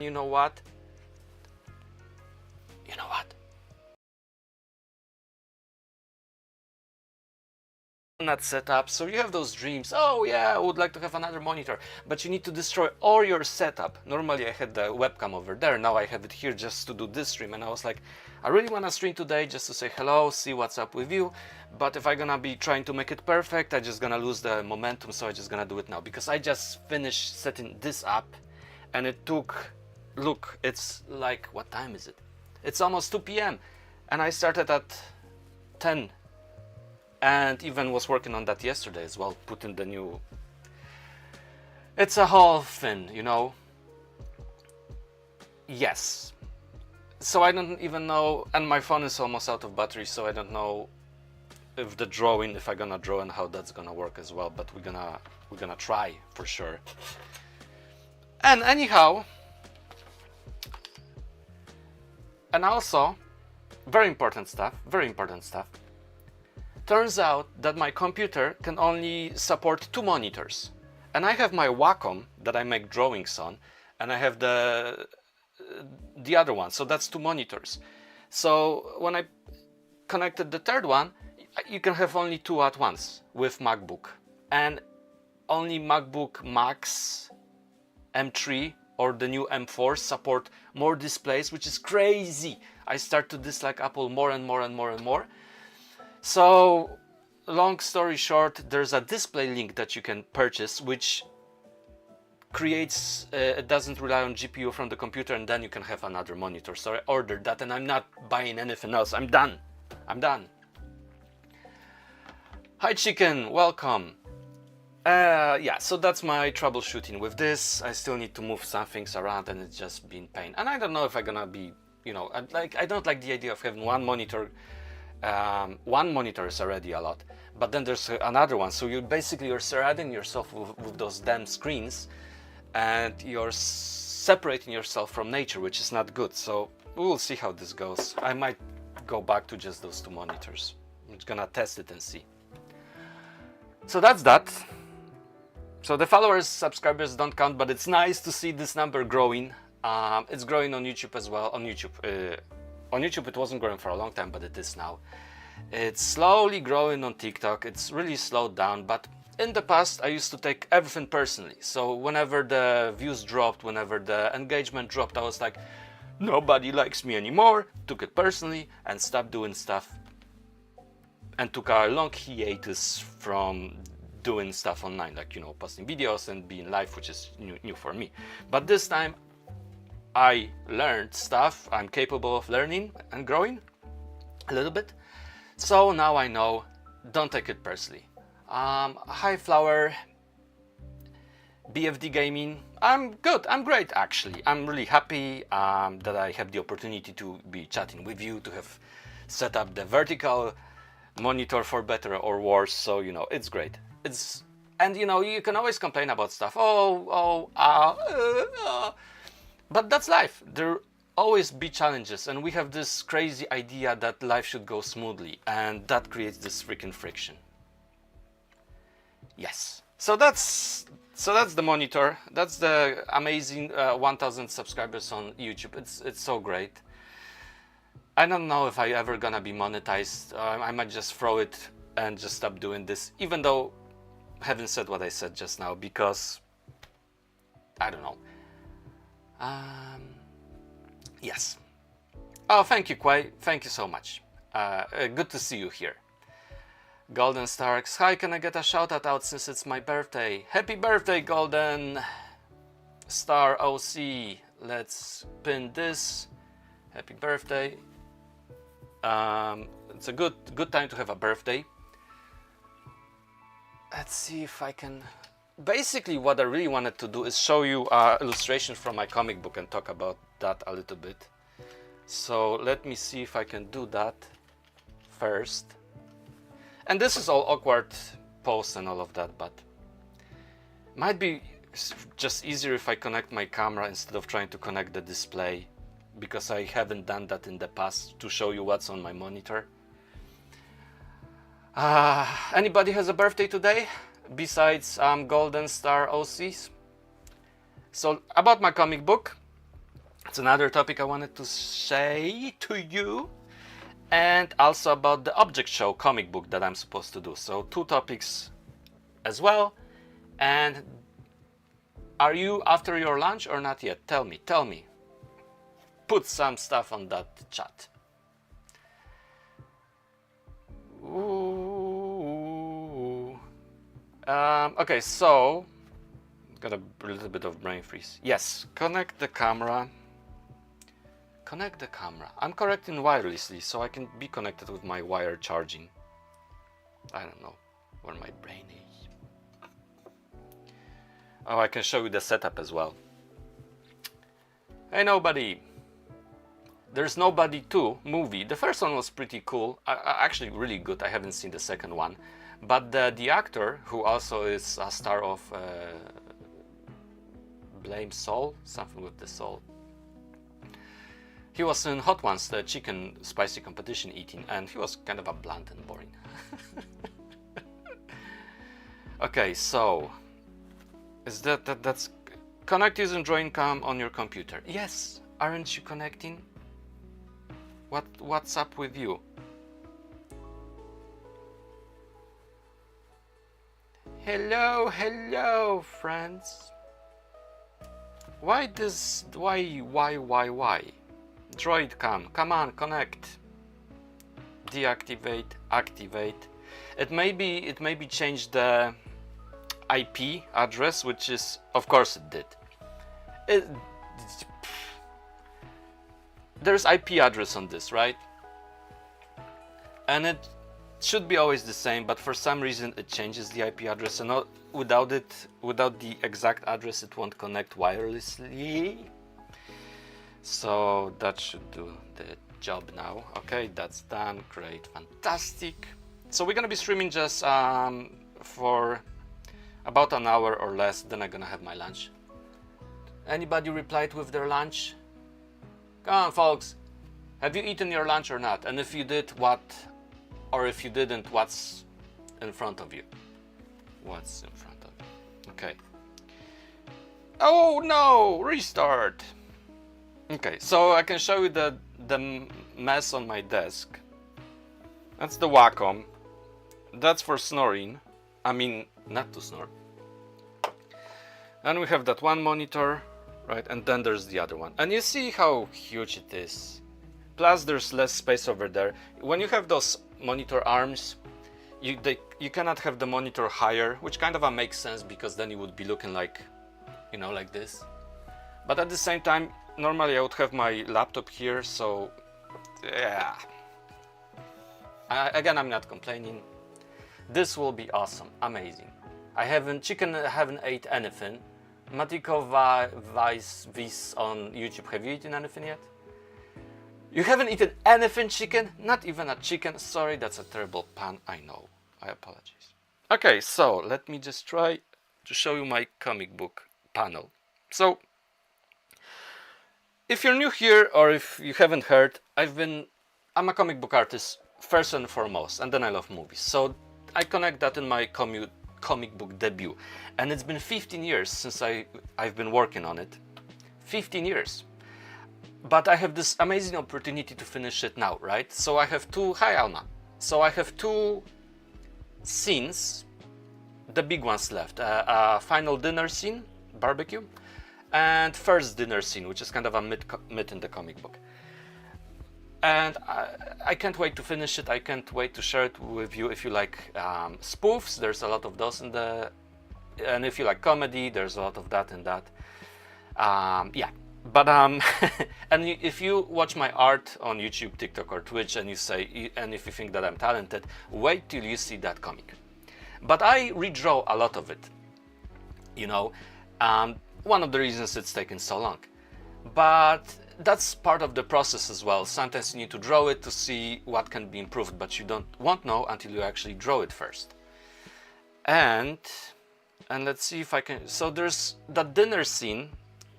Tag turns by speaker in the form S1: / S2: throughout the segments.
S1: You know what? You know what? Not set up, so you have those dreams. Oh yeah, I would like to have another monitor, but you need to destroy all your setup. Normally I had the webcam over there, now I have it here just to do this stream, and I was like, I really want to stream today just to say hello, see what's up with you, but if I'm gonna be trying to make it perfect, I'm just gonna lose the momentum, so I'm just gonna do it now, because I just finished setting this up, and it took, look, it's like, what time is it? It's almost 2 p.m. and I started at 10, and even was working on that yesterday as well, putting the new, it's a whole thing, you know. Yes, so I don't even know, and my phone is almost out of battery, so I don't know if the drawing, if I'm gonna draw and how that's gonna work as well, but we're gonna try for sure. And anyhow, and also very important stuff, turns out that my computer can only support 2 monitors, and I have my Wacom that I make drawings on, and I have the other one, so that's 2 monitors. So when I connected the third one, you can have only 2 at once with MacBook, and only MacBook Max M3 or the new M4 support more displays, which is crazy. I start to dislike Apple more and more and more and more. So, long story short, there's a display link that you can purchase, which creates, it doesn't rely on GPU from the computer, and then you can have another monitor. So I ordered that, and I'm not buying anything else. I'm done. Hi Chicken, welcome. Yeah, so that's my troubleshooting with this. I still need to move some things around, and it's just been pain. And I don't know if I'm gonna be, you know, I don't like the idea of having one monitor. One monitor is already a lot, but then there's another one, so you're surrounding yourself with those damn screens, and you're separating yourself from nature, which is not good. So we will see how this goes. I might go back to just those 2 monitors. I'm just gonna test it and see. So that's that. So the followers, subscribers don't count, but it's nice to see this number growing. It's growing on YouTube as well. On YouTube it wasn't growing for a long time, but it is now. It's slowly growing on TikTok. It's really slowed down, but in the past I used to take everything personally. So whenever the views dropped, whenever the engagement dropped, I was like, nobody likes me anymore, took it personally and stopped doing stuff, and took a long hiatus from doing stuff online, like, you know, posting videos and being live, which is new for me. But this time I learned stuff. I'm capable of learning and growing a little bit. So now I know, don't take it personally. Hi Flower, BFD Gaming. I'm good, I'm great actually. I'm really happy that I have the opportunity to be chatting with you, to have set up the vertical monitor for better or worse. So, you know, it's great. And you know, you can always complain about stuff. But that's life. There always be challenges, and we have this crazy idea that life should go smoothly, and that creates this freaking friction. Yes. So that's the monitor. That's the amazing 1,000 subscribers on YouTube. It's so great. I don't know if I ever gonna be monetized. I might just throw it and just stop doing this, even though having said what I said just now, because I don't know. Yes. Oh, thank you, Quay. Thank you so much. Good to see you here. Golden Starks. Hi, can I get a shout out since it's my birthday? Happy birthday, Golden Star OC. Let's pin this. Happy birthday. It's a good time to have a birthday. Let's see if I can. Basically, what I really wanted to do is show you illustrations from my comic book and talk about that a little bit. So let me see if I can do that first. And this is all awkward pose and all of that, but might be just easier if I connect my camera instead of trying to connect the display, because I haven't done that in the past to show you what's on my monitor. Anybody has a birthday today besides Golden Star OCs? So about my comic book, It's another topic I wanted to say to you, and also about the Object Show comic book that I'm supposed to do. So 2 topics as well. And are you after your lunch or not yet? Tell me. Put some stuff on that chat. Ooh. Okay, so got a little bit of brain freeze. Yes, connect the camera. I'm connecting wirelessly, so I can be connected with my wire charging. I don't know where my brain is. Oh, I can show you the setup as well. Hey, Nobody. There's Nobody 2 movie. The first one was pretty cool. Actually really good. I haven't seen the second one. But the actor, who also is a star of Blame Soul, something with the soul. He was in Hot Ones, the chicken spicy competition eating, and he was kind of a blunt and boring. Okay, so is that's connect using drawing cam on your computer? Yes, aren't you connecting? What's up with you? Hello, friends. Why? Droid cam, come on, connect. Deactivate, activate. It maybe changed the IP address, which is, of course it did. There's IP address on this, right? And it should be always the same, but for some reason it changes the IP address, and without the exact address it won't connect wirelessly. So that should do the job now. Okay, that's done. Great, fantastic. So we're gonna be streaming just for about an hour or less, then I'm gonna have my lunch. Anybody replied with their lunch? Come on, folks. Have you eaten your lunch or not? And if you did, what? Or if you didn't, what's in front of you? What's in front of you? Okay. Oh no! Restart! Okay, so I can show you the mess on my desk. That's the Wacom. That's for snoring. I mean, not to snore. And we have that one monitor, right? And then there's the other one. And you see how huge it is. Plus there's less space over there. When you have those monitor arms, you cannot have the monitor higher, which kind of makes sense because then you would be looking like, you know, like this. But at the same time, normally I would have my laptop here, so yeah. Again, I'm not complaining. This will be awesome, amazing. I haven't ate anything. Matiko Vice on YouTube. Have you eaten anything yet? You haven't eaten anything, chicken? Not even a chicken? Sorry, that's a terrible pun. I know. I apologize. Okay, so let me just try to show you my comic book panel. So, if you're new here or if you haven't heard, I'm a comic book artist first and foremost, and then I love movies. So I connect that in my comic book debut. And it's been 15 years since I've been working on it. 15 years. But I have this amazing opportunity to finish it now, right? So I have hi Alma. So I have 2 scenes, the big ones left. Final dinner scene, barbecue, and first dinner scene, which is kind of a mid in the comic book. And I can't wait to finish it. I can't wait to share it with you. If you like spoofs, there's a lot of those in and if you like comedy, there's a lot of that in that. Yeah, but and if you watch my art on YouTube, TikTok, or Twitch, and if you think that I'm talented, wait till you see that comic. But I redraw a lot of it, you know. One of the reasons it's taken so long, but that's part of the process as well. Sometimes you need to draw it to see what can be improved, but you won't know until you actually draw it first. And let's see if I can. So there's that dinner scene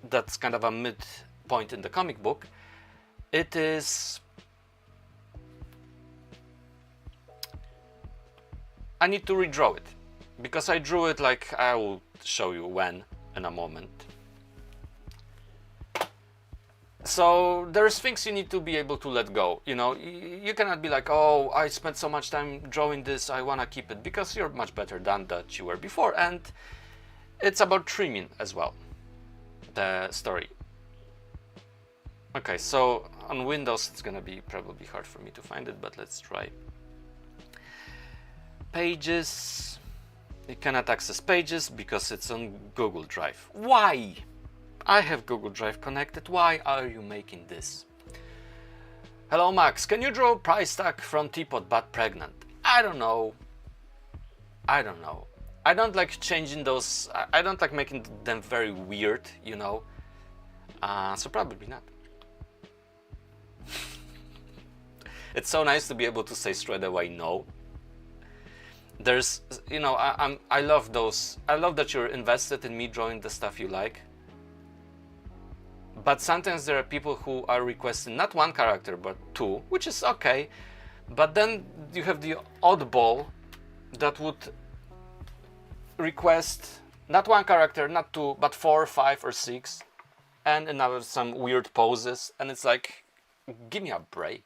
S1: that's kind of a midpoint in the comic book. It is. I need to redraw it because I drew it like I will show you when in a moment. So there's things you need to be able to let go. You know, you cannot be like, oh, I spent so much time drawing this, I want to keep it, because you're much better than that you were before. And it's about trimming as well, the story. Okay, so on Windows it's gonna be probably hard for me to find it, but let's try. Pages. You cannot access Pages because it's on Google Drive. Why? I have Google Drive connected. Why are you making this? Hello Max, can you draw price tag from Teapot but pregnant? I don't know. I don't know. I don't like changing those. I don't like making them very weird, you know. So probably not. It's so nice to be able to say straight away no. There's, you know, I love those. I love that you're invested in me drawing the stuff you like. But sometimes there are people who are requesting not one character but two, which is okay. But then you have the oddball that would request not one character, not two, but 4, 5, or 6, and another some weird poses, and it's like, give me a break.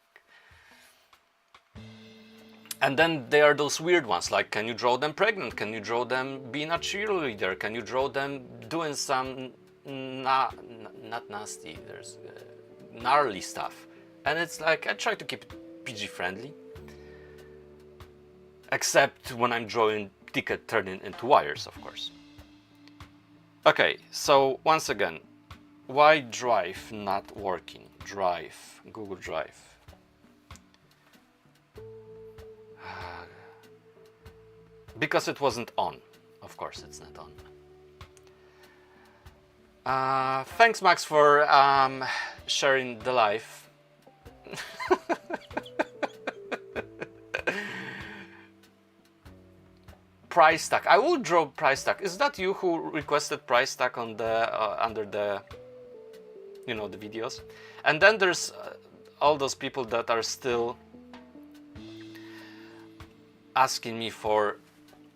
S1: And then there are those weird ones, like, can you draw them pregnant? Can you draw them being a cheerleader? Can you draw them doing some not nasty, there's gnarly stuff? And it's like, I try to keep it PG friendly, except when I'm drawing ticket turning into wires, of course. Okay, so once again, why Drive not working? Drive, Google Drive. Because it wasn't on. Of course it's not on. Thanks Max for sharing the live. Price tag. I will draw price tag. Is that you who requested price tag on the under the, you know, the videos? And then there's all those people that are still asking me for.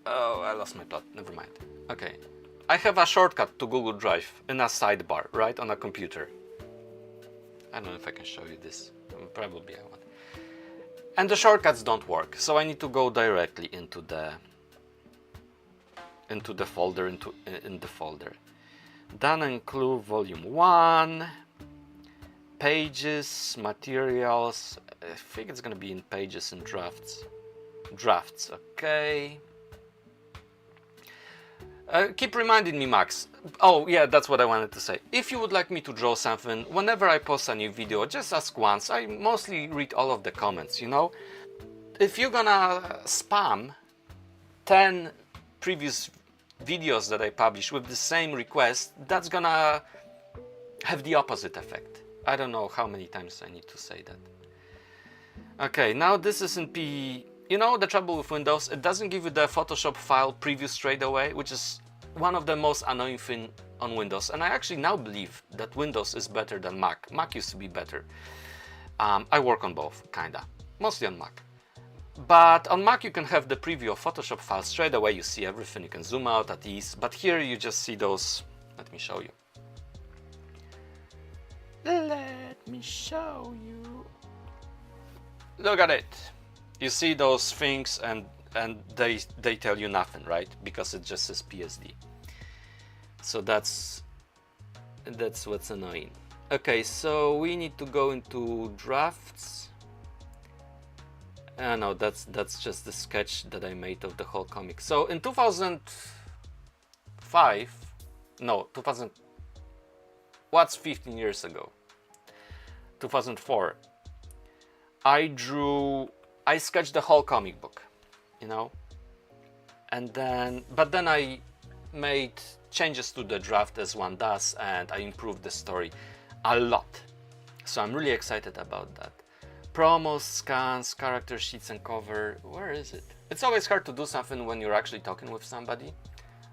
S1: Oh, I lost my plot. Never mind. Okay, I have a shortcut to Google Drive in a sidebar, right on a computer. I don't know if I can show you this. Probably I won't. And the shortcuts don't work, so I need to go directly into the folder, in the folder. Dan and Clue Volume 1, Pages, Materials. I think it's gonna be in Pages and Drafts. Drafts, okay. Keep reminding me, Max. Oh yeah, that's what I wanted to say. If you would like me to draw something, whenever I post a new video, just ask once. I mostly read all of the comments, you know. If you're gonna spam 10 previous videos that I publish with the same request, that's gonna have the opposite effect. I don't know how many times I need to say that. Okay, now this is in P. You know the trouble with Windows, it doesn't give you the Photoshop file preview straight away, which is one of the most annoying things on Windows. And I actually now believe that Windows is better than Mac. Mac used to be better. I work on both, kinda. Mostly on Mac. But on Mac you can have the preview of Photoshop files straight away, you see everything, you can zoom out at ease. But here you just see those. Let me show you. Let me show you. Look at it. You see those things and they tell you nothing, right? Because it just says PSD. So that's what's annoying. Okay, so we need to go into drafts. No, that's just the sketch that I made of the whole comic. So in 2005, no, 2000. What's 15 years ago? 2004. I sketched the whole comic book, you know, and but then I made changes to the draft as one does, and I improved the story a lot. So I'm really excited about that. Promos, scans, character sheets, and cover. Where is it? It's always hard to do something when you're actually talking with somebody.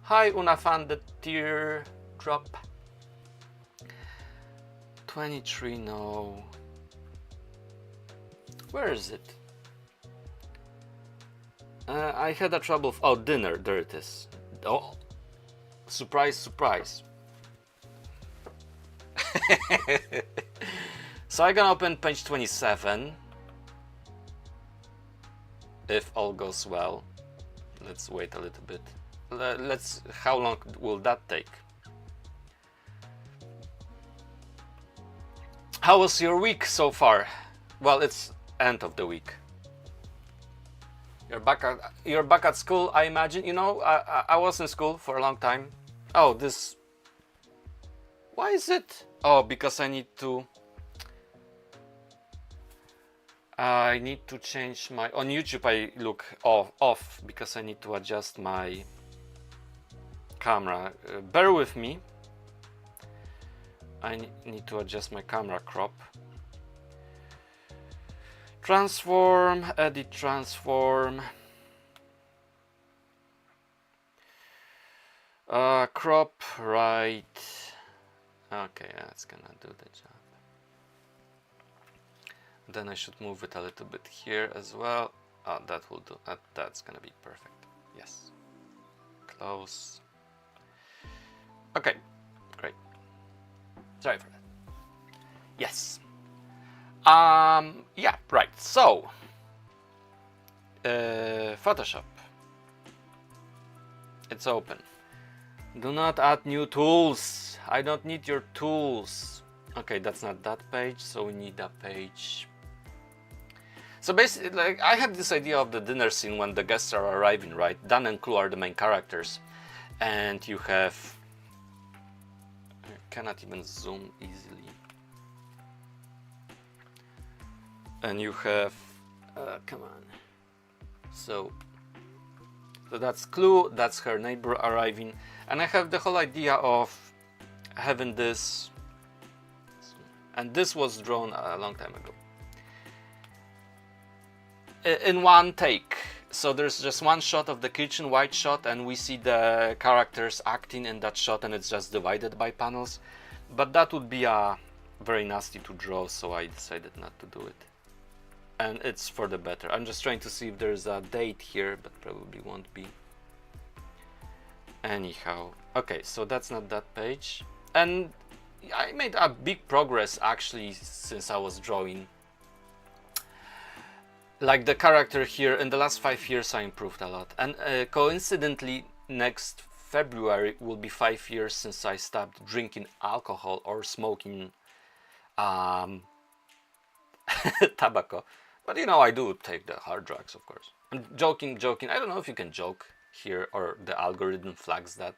S1: Hi, Unafan, the teardrop. 23, no. Where is it? I had a trouble. Oh, dinner. There it is. Oh, surprise, surprise. So I'm gonna open page 27 if all goes well. Let's wait a little bit. How long will that take? How was your week so far? Well, it's end of the week. You're back at school, I imagine. You know, I was in school for a long time. Oh, this. Why is it? Oh, because I need to change my. On YouTube, I look off because I need to adjust my camera. Bear with me. I need to adjust my camera crop. Transform, edit transform. Crop right. Okay, that's gonna do the job. Then I should move it a little bit here as well. That will do. That's gonna be perfect. Yes. Close. Okay, great. Sorry for that. Yes. Yeah, right. So, Photoshop. It's open. Do not add new tools. I don't need your tools. Okay, that's not that page, so we need a page. So basically, like, I had this idea of the dinner scene when the guests are arriving, right? Dan and Clue are the main characters, and you have. I cannot even zoom easily. And you have, come on. So that's Clue, that's her neighbor arriving, and I have the whole idea of having this, and this was drawn a long time ago, in one take. So there's just one shot of the kitchen, wide shot, and we see the characters acting in that shot, and it's just divided by panels. But that would be very nasty to draw, so I decided not to do it. And it's for the better. I'm just trying to see if there's a date here, but probably won't be. Anyhow, okay, so that's not that page. And I made a big progress actually since I was drawing. Like the character here, in the last 5 years I improved a lot. And coincidentally, next February will be 5 years since I stopped drinking alcohol or smoking tobacco. But you know, I do take the hard drugs, of course. I'm joking. I don't know if you can joke here or the algorithm flags that.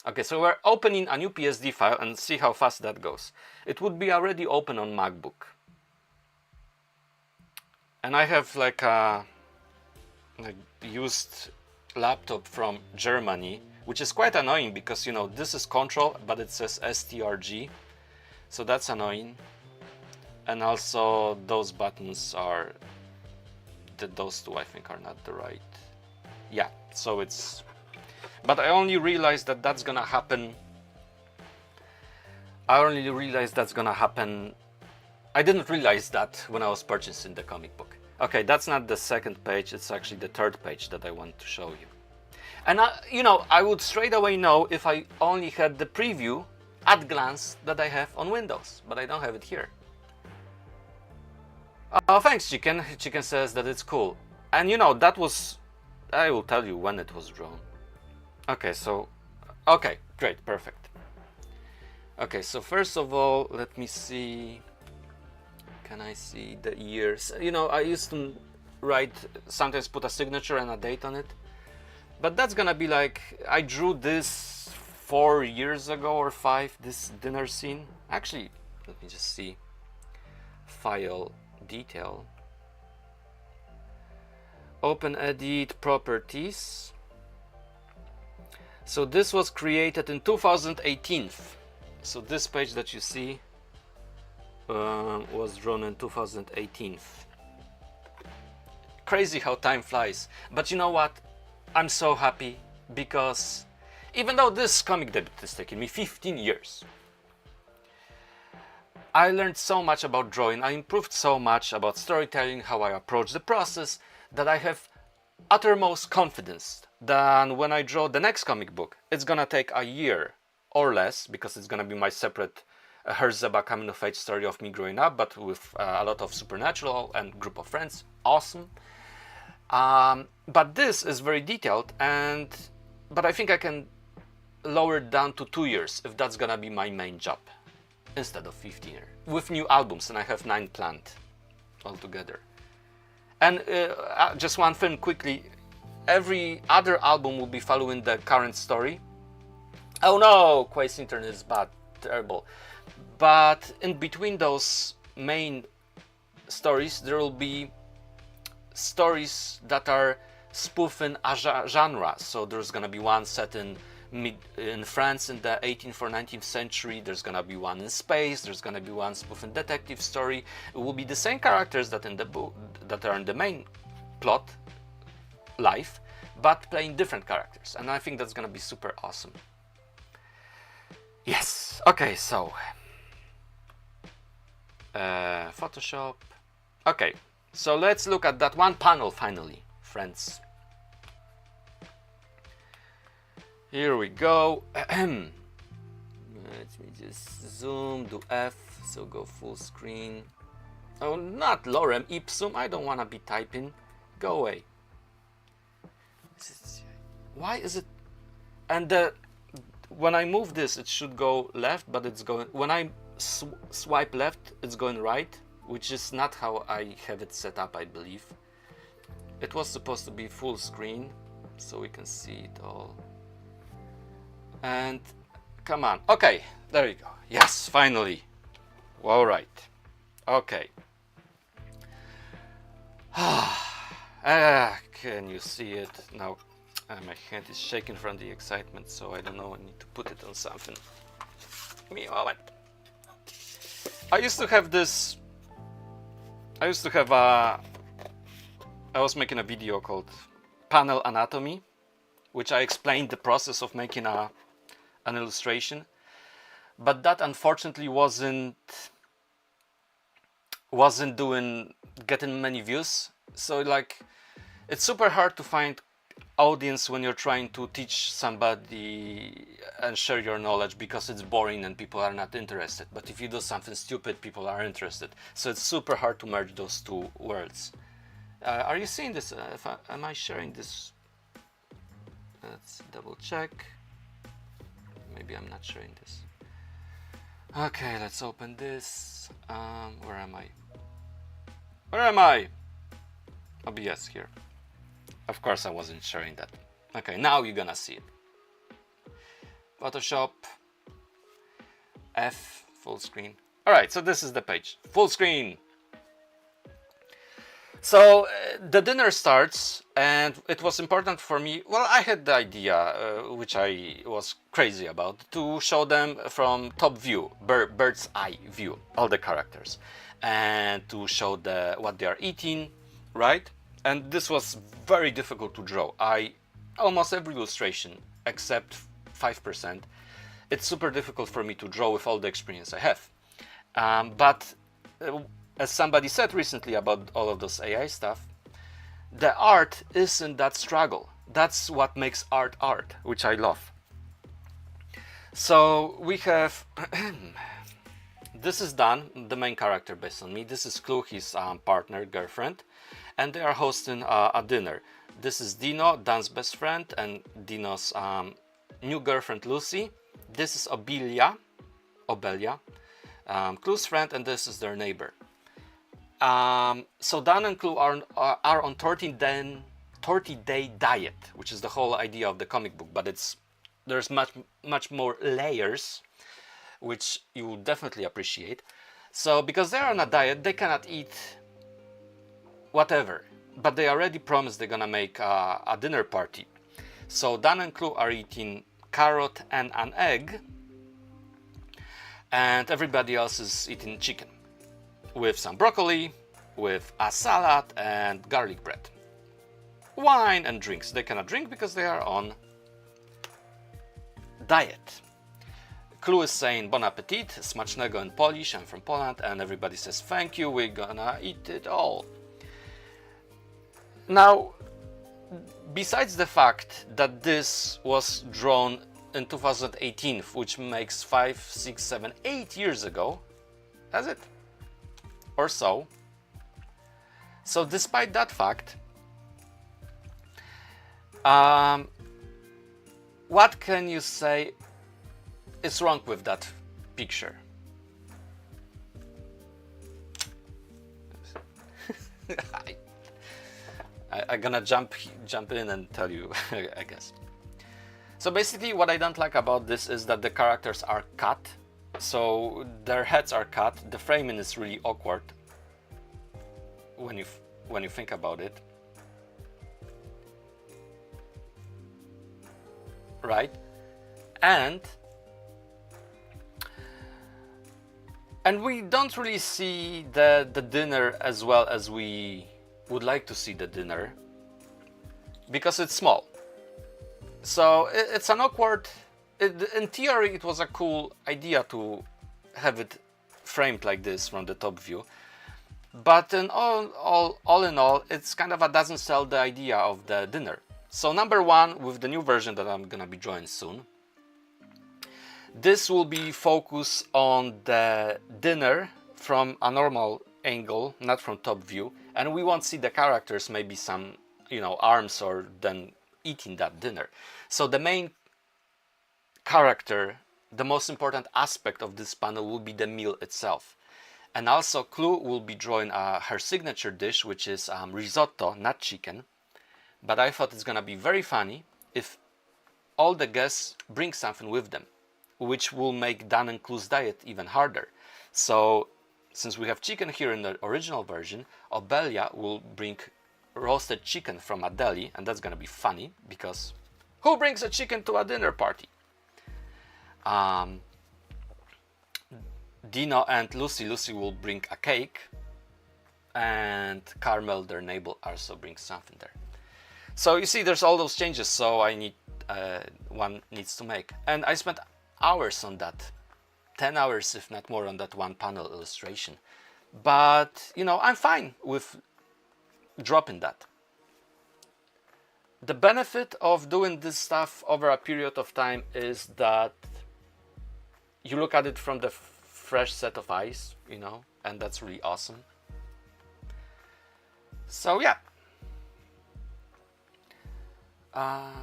S1: Okay, so we're opening a new PSD file and see how fast that goes. It would be already open on MacBook. And I have like a used laptop from Germany, which is quite annoying because, you know, this is Control, but it says STRG. So that's annoying. And also those buttons are, those two I think are not the right. Yeah, so it's, but I only realized that that's gonna happen. I didn't realize that when I was purchasing the comic book. Okay, that's not the second page, it's actually the third page that I want to show you. And you know, I would straight away know if I only had the preview at glance that I have on Windows, but I don't have it here. Oh, thanks, Chicken. Chicken says that it's cool. And you know, that was, I will tell you when it was drawn. Okay, so, okay, great, perfect. Okay, so first of all, let me see. Can I see the years? You know, I used to write, sometimes put a signature and a date on it. But that's gonna be like, I drew this 4 years ago or 5, this dinner scene. Actually, let me just see. File. Detail, open, edit, properties. So this was created in 2018. So this page that you see was drawn in 2018. Crazy how time flies. But you know what? I'm so happy because even though this comic debut is taking me 15 years, I learned so much about drawing, I improved so much about storytelling, how I approach the process, that I have uttermost confidence that when I draw the next comic book, it's gonna take a year or less, because it's gonna be my separate a Herzeba coming of age story of me growing up, but with a lot of supernatural and group of friends. Awesome. But this is very detailed, but I think I can lower it down to 2 years if that's gonna be my main job instead of 15 years with new albums, and I have 9 planned altogether. And just one thing quickly, every other album will be following the current story. Oh no, Quace Internet is bad, terrible. But in between those main stories, there will be stories that are spoofing a genre. So there's gonna be one set in France in the 18th or 19th century. There's gonna be one in space. There's gonna be one spoofing detective story. It will be the same characters that in the book that are in the main plot life, but playing different characters, and I think that's gonna be super awesome. Yes. Okay, so Photoshop. Okay, so let's look at that one panel finally, friends. Here we go. Let me just zoom, do F, so go full screen. Oh, not lorem ipsum, I don't want to be typing. Go away. Why is it? And when I move this, it should go left, but it's going. When I swipe left, it's going right, which is not how I have it set up, I believe. It was supposed to be full screen, so we can see it all. And come on. Okay, there you go. Yes, finally. All right. Okay. Can you see it now? My hand is shaking from the excitement, so I don't know. I need to put it on something. Give me a moment. I used to have this. I was making a video called Panel Anatomy, which I explained the process of making an illustration, but that unfortunately wasn't getting many views. So like, it's super hard to find audience when you're trying to teach somebody and share your knowledge, because it's boring and people are not interested. But if you do something stupid, people are interested. So it's super hard to merge those two worlds. Are you seeing this? Am I sharing this? Let's double check. Maybe I'm not sharing this. Okay, let's open this. Where am I? Where am I? OBS here. Of course I wasn't sharing that. Okay, now you're gonna see it. Photoshop, F, full screen. Alright, so this is the page. Full screen. So the dinner starts, and it was important for me. Well, I had the idea, which I was crazy about, to show them from top view, bird's eye view, all the characters, and to show what they are eating, right? And this was very difficult to draw. Almost every illustration, except 5%, it's super difficult for me to draw with all the experience I have. But as somebody said recently about all of those AI stuff, the art isn't that struggle. That's what makes art, which I love. So we have, this is Dan, the main character based on me. This is Clue, his partner, girlfriend, and they are hosting a dinner. This is Dino, Dan's best friend, and Dino's new girlfriend, Lucy. This is Obelia, Clue's friend, and this is their neighbor. So Dan and Clue are on 30-day diet, which is the whole idea of the comic book, but there's much more layers, which you will definitely appreciate. So because they're on a diet, they cannot eat whatever, but they already promised they're gonna make a dinner party. So Dan and Clue are eating carrot and an egg, and everybody else is eating chicken with some broccoli, with a salad and garlic bread. Wine and drinks. They cannot drink because they are on diet. Clue is saying bon appetit, smacznego in Polish, I'm from Poland, and everybody says thank you, we're gonna eat it all. Now, besides the fact that this was drawn in 2018, which makes 5, 6, 7, 8 years ago. Has it? Or so. So despite that fact, what can you say is wrong with that picture? I'm gonna jump in and tell you, I guess. So basically what I don't like about this is that the characters are cut. So their heads are cut. The framing is really awkward when you think about it. Right? And we don't really see the dinner as well as we would like to see the dinner, because it's small. So it's an awkward, in theory it was a cool idea to have it framed like this from the top view, but in all in all, it's kind of doesn't sell the idea of the dinner. So number one, with the new version that I'm gonna be drawing soon, this will be focused on the dinner from a normal angle, not from top view, and we won't see the characters, maybe some, arms or them eating that dinner. So the main character, the most important aspect of this panel will be the meal itself. And also Clue will be drawing her signature dish, which is risotto, not chicken. But I thought it's gonna be very funny if all the guests bring something with them, which will make Dan and Clue's diet even harder. So since we have chicken here in the original version, Obelia will bring roasted chicken from a deli, and that's gonna be funny because who brings a chicken to a dinner party? Dino and Lucy will bring a cake, and Carmel, their neighbor, also brings something there. So you see, there's all those changes. So one needs to make, and I spent hours on that, 10 hours if not more, on that one panel illustration. But I'm fine with dropping that. The benefit of doing this stuff over a period of time is that you look at it from the fresh set of eyes, and that's really awesome. So yeah.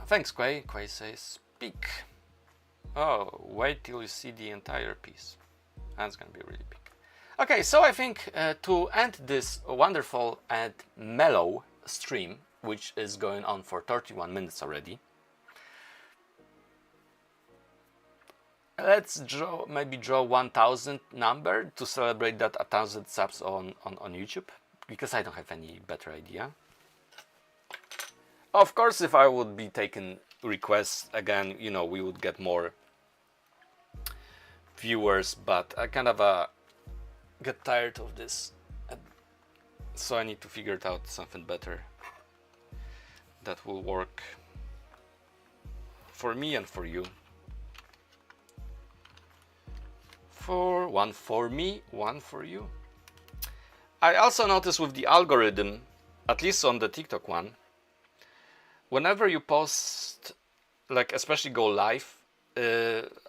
S1: Thanks, Quay. Quay says, speak. Oh, wait till you see the entire piece. That's gonna be really big. Okay, so I think to end this wonderful and mellow stream, which is going on for 31 minutes already, let's maybe draw 1000 number to celebrate that 1000 subs on YouTube, because I don't have any better idea. Of course, if I would be taking requests again, we would get more viewers, but I kind of get tired of this, so I need to figure out something better that will work for me and for you. One for me, one for you. I also noticed with the algorithm, at least on the TikTok one, whenever you post, like especially go live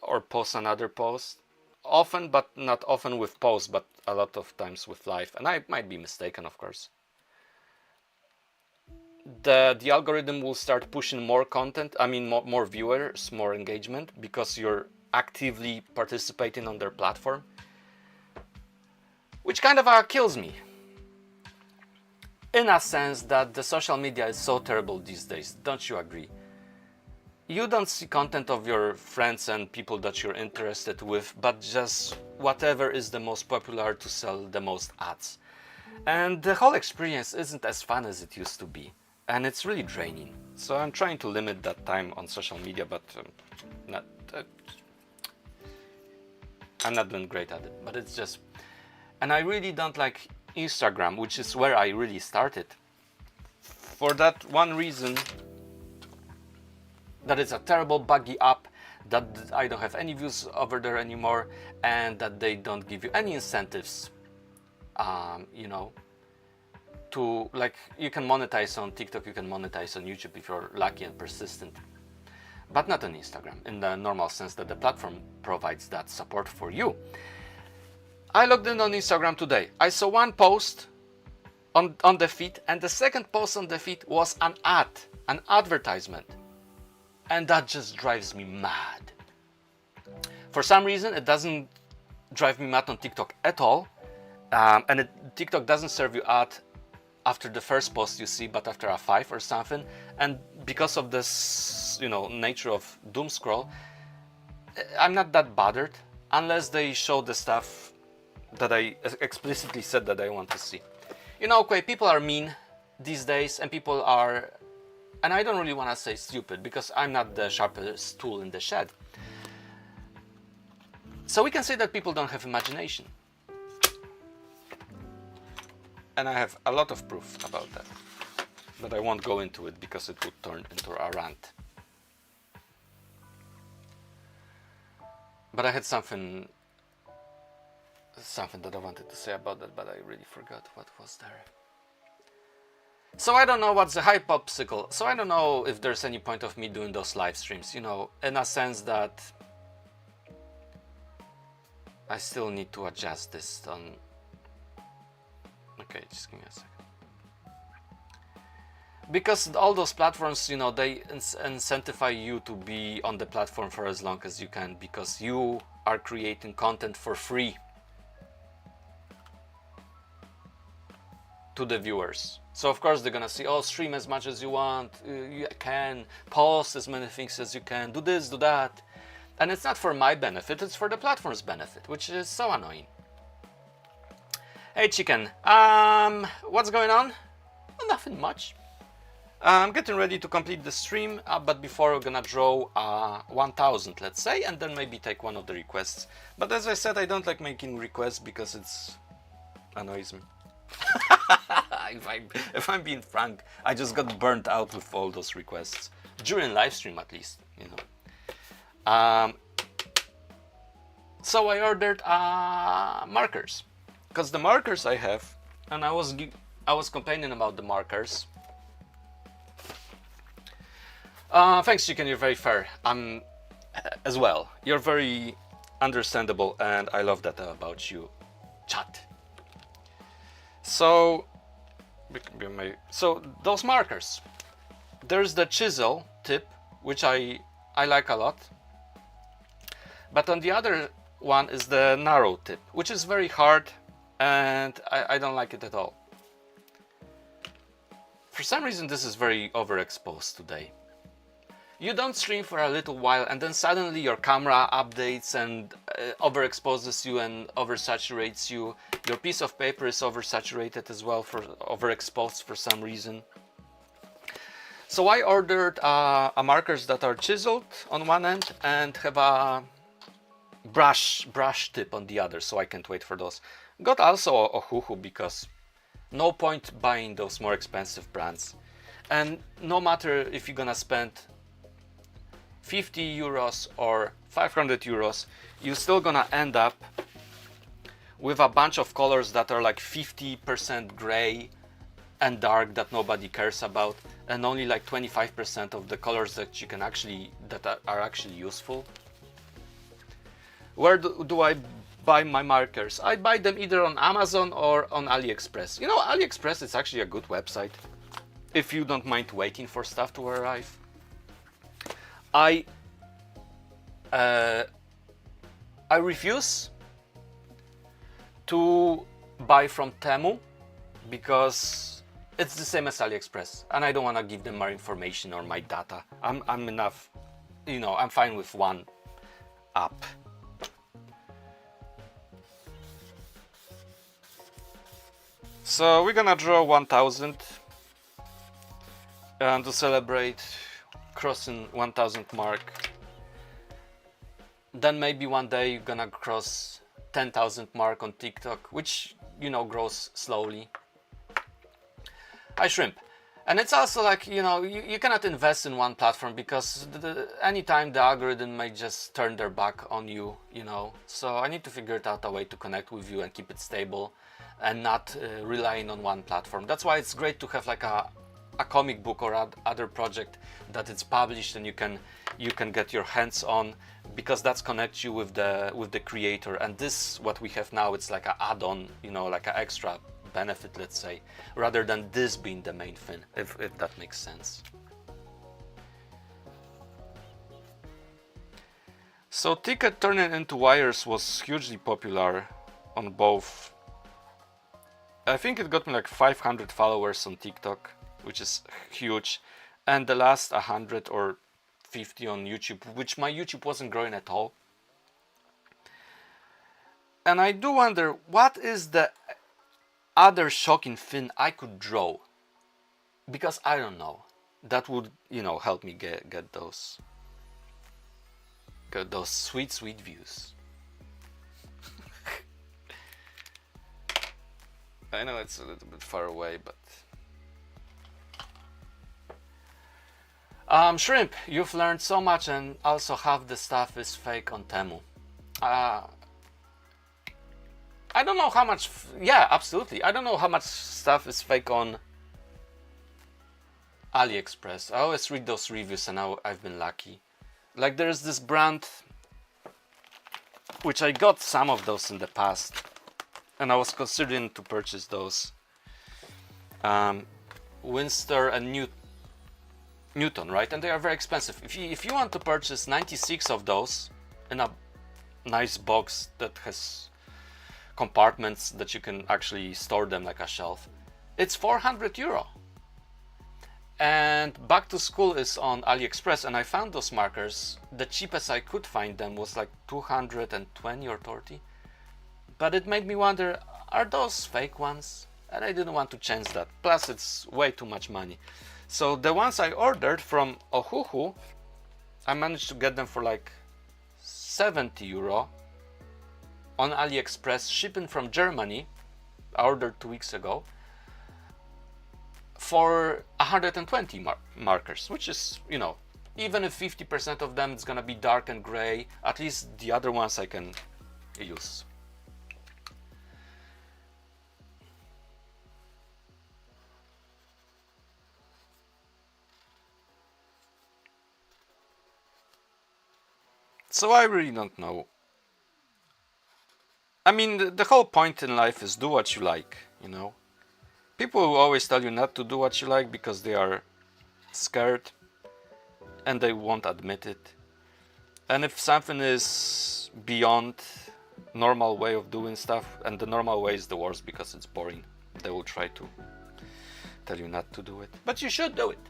S1: or post another post, often, but not often with posts, but a lot of times with live, and I might be mistaken, of course, the algorithm will start pushing more content, more viewers, more engagement, because you're actively participating on their platform, which kind of kills me, in a sense that the social media is so terrible these days. Don't you agree? You don't see content of your friends and people that you're interested with, but just whatever is the most popular to sell the most ads. And the whole experience isn't as fun as it used to be, and it's really draining. So I'm trying to limit that time on social media, but I'm not doing great at it, but it's just... And I really don't like Instagram, which is where I really started, for that one reason, that it's a terrible buggy app, that I don't have any views over there anymore, and that they don't give you any incentives, to, like, you can monetize on TikTok, you can monetize on YouTube if you're lucky and persistent, but not on Instagram in the normal sense that the platform provides that support for you. I logged in on Instagram today. I saw one post on the feed, and the second post on the feed was an advertisement. And that just drives me mad. For some reason, it doesn't drive me mad on TikTok at all. And TikTok doesn't serve you ad after the first post you see, but after a 5 or something. And because of this, nature of doom scroll, I'm not that bothered unless they show the stuff that I explicitly said that I want to see. Okay, people are mean these days, and people are, and I don't really want to say stupid because I'm not the sharpest tool in the shed. So we can say that people don't have imagination. And I have a lot of proof about that. But I won't go into it because it would turn into a rant. But I had something that I wanted to say about that, but I really forgot what was there. So I don't know what's the hype popsicle. So I don't know if there's any point of me doing those live streams, in a sense that I still need to adjust this on. Okay, just give me a second. Because all those platforms, they incentivize you to be on the platform for as long as you can, because you are creating content for free to the viewers. So of course they're gonna see, stream as much as you want, you can post as many things as you can, do this, do that. And it's not for my benefit, it's for the platform's benefit, which is so annoying. Hey chicken, what's going on? Well, nothing much. I'm getting ready to complete the stream, but before we're gonna draw 1000, let's say, and then maybe take one of the requests. But as I said, I don't like making requests because it annoys me. If I'm being frank, I just got burnt out with all those requests during live stream, at least, So I ordered markers, because the markers I have, and I was complaining about the markers. Thanks, chicken. You're very fair. As well. You're very understandable, and I love that about you, chat. So those markers. There's the chisel tip, which I like a lot. But on the other one is the narrow tip, which is very hard, and I don't like it at all. For some reason, this is very overexposed today. You don't stream for a little while, and then suddenly your camera updates and overexposes you and oversaturates you. Your piece of paper is oversaturated as well, for overexposed for some reason. So I ordered markers that are chiseled on one end and have a brush tip on the other, so I can't wait for those. Got also a Ohuhu, because no point buying those more expensive brands. And no matter if you're gonna spend 50 euros or 500 euros, you're still gonna end up with a bunch of colors that are like 50% gray and dark that nobody cares about, and only like 25% of the colors that you can that are actually useful. Where do I buy my markers? I buy them either on Amazon or on AliExpress. AliExpress is actually a good website if you don't mind waiting for stuff to arrive. I refuse to buy from Temu because it's the same as AliExpress, and I don't want to give them more information or my data. I'm enough, I'm fine with one app. So we're gonna draw 1000 and to celebrate crossing 1000 mark. Then maybe one day you're gonna cross 10,000 mark on TikTok, which grows slowly. I shrimp. And it's also like, you cannot invest in one platform because anytime the algorithm may just turn their back on you, So I need to figure out a way to connect with you and keep it stable and not relying on one platform. That's why it's great to have like a a comic book or other project that it's published and you can get your hands on, because that's connects you with the creator. And this what we have now, it's like an add-on, you know, like an extra benefit, let's say, rather than this being the main thing, if that makes sense. So Ticket turning into wires was hugely popular on both. I think it got me like 500 followers on TikTok, which is huge, and the last 100 or 50 on YouTube, which my YouTube wasn't growing at all. And I do wonder, what is the other shocking thing I could draw? Because I don't know. That would, you know, help me get those sweet views. I know it's a little bit far away, but Shrimp, you've learned so much, and also half the stuff is fake on Temu. I don't know how much. Yeah, absolutely. I don't know how much stuff is fake on AliExpress. I always read those reviews, and now I've been lucky. Like there's this brand, which I got some of those in the past, and I was considering to purchase those. Winster and Newton, right? And they are very expensive. If you want to purchase 96 of those in a nice box that has compartments that you can actually store them like a shelf, it's 400 euro. And Back to School is on AliExpress, and I found those markers. The cheapest I could find them was like 220 or 30. But it made me wonder, are those fake ones? And I didn't want to change that. Plus it's way too much money. So the ones I ordered from Ohuhu, I managed to get them for like 70 euro on AliExpress, shipping from Germany. I ordered 2 weeks ago for 120 markers, which is, you know, even if 50% of them is gonna be dark and gray, at least the other ones I can use. So I really don't know. I mean, the whole point in life is do what you like, you know. People will always tell you not to do what you like because they are scared and they won't admit it. And if something is beyond normal way of doing stuff, and the normal way is the worst because it's boring, they will try to tell you not to do it. But you should do it.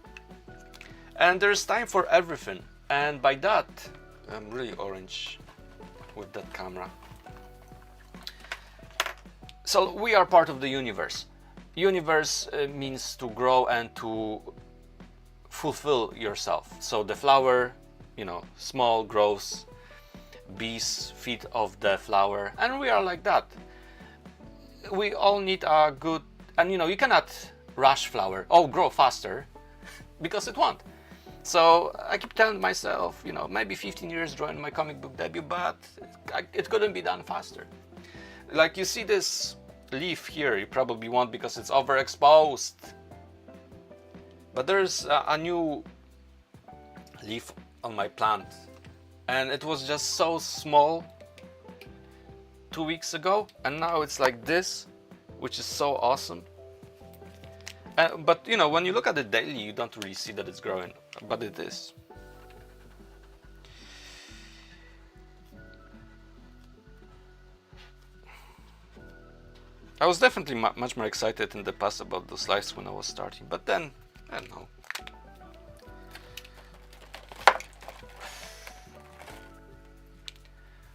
S1: And there's time for everything. And by that, I'm really orange with that camera. So we are part of the universe. Universe means to grow and to fulfill yourself. So the flower, you know, small grows, bees feed off the flower, and we are like that. We all need a good, and you know, you cannot rush flower, oh, grow faster, because it won't. So I keep telling myself, you know, maybe 15 years drawing my comic book debut, but it couldn't be done faster. Like you see this leaf here, you probably won't because it's overexposed. But there's a new leaf on my plant, and it was just so small 2 weeks ago, and now it's like this, which is so awesome. But you know, when you look at it daily, you don't really see that it's growing, but it is. I was definitely much more excited in the past about those lives when I was starting, but then, I don't know.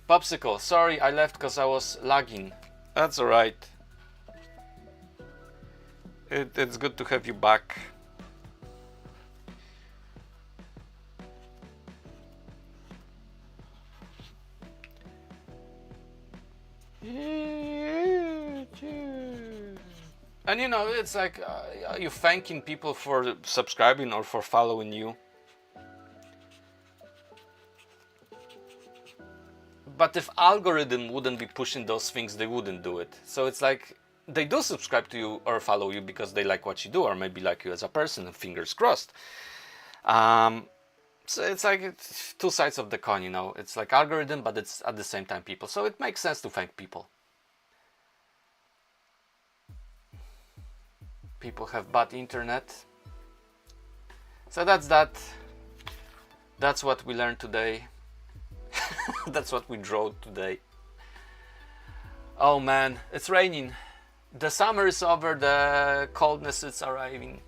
S1: Popsicle, sorry I left because I was lagging. That's alright. It's good to have you back. And you know, it's like, are you thanking people for subscribing or for following you? But if algorithm wouldn't be pushing those things, they wouldn't do it. So it's like, they do subscribe to you or follow you because they like what you do, or maybe like you as a person, and fingers crossed. So it's like it's two sides of the coin, you know. It's like algorithm, but it's at the same time people. So it makes sense to thank people. People have bad internet. So that's that. That's what we learned today. That's what we drew today. Oh man, it's raining. The summer is over, the coldness is arriving.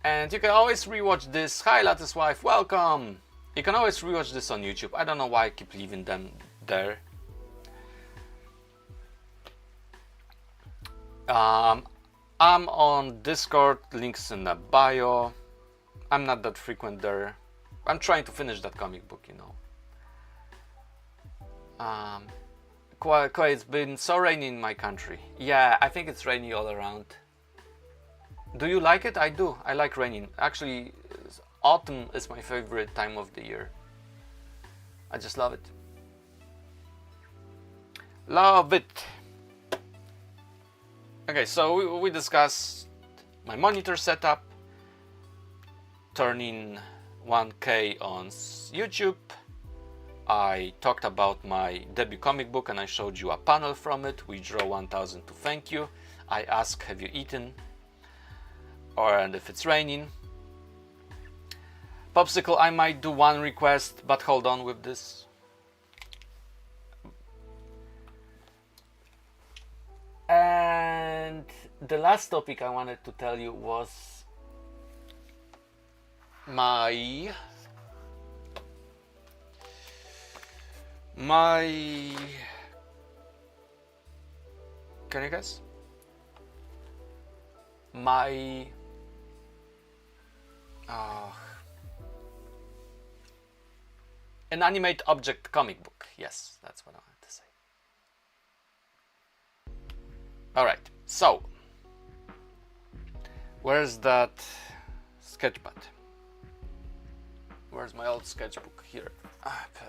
S1: And you can always rewatch this. Hi Lattice Wife, welcome! You can always rewatch this on YouTube. I don't know why I keep leaving them there. I'm on Discord, links in the bio. I'm not that frequent there. I'm trying to finish that comic book, you know. It's been so rainy in my country. Yeah, I think it's rainy all around. Do you like it? I do. I like raining. Actually, autumn is my favorite time of the year. I just love it. Love it. Okay, so we discussed my monitor setup, turning 1K on YouTube. I talked about my debut comic book and I showed you a panel from it. We draw 1000 to thank you. I ask, have you eaten? And if it's raining. Popsicle, I might do one request, but hold on with this. And the last topic I wanted to tell you was my can you guess? My an animate object comic book. Yes, that's what I wanted to say. Alright, so where's that sketchpad? Where's my old sketchbook? Here.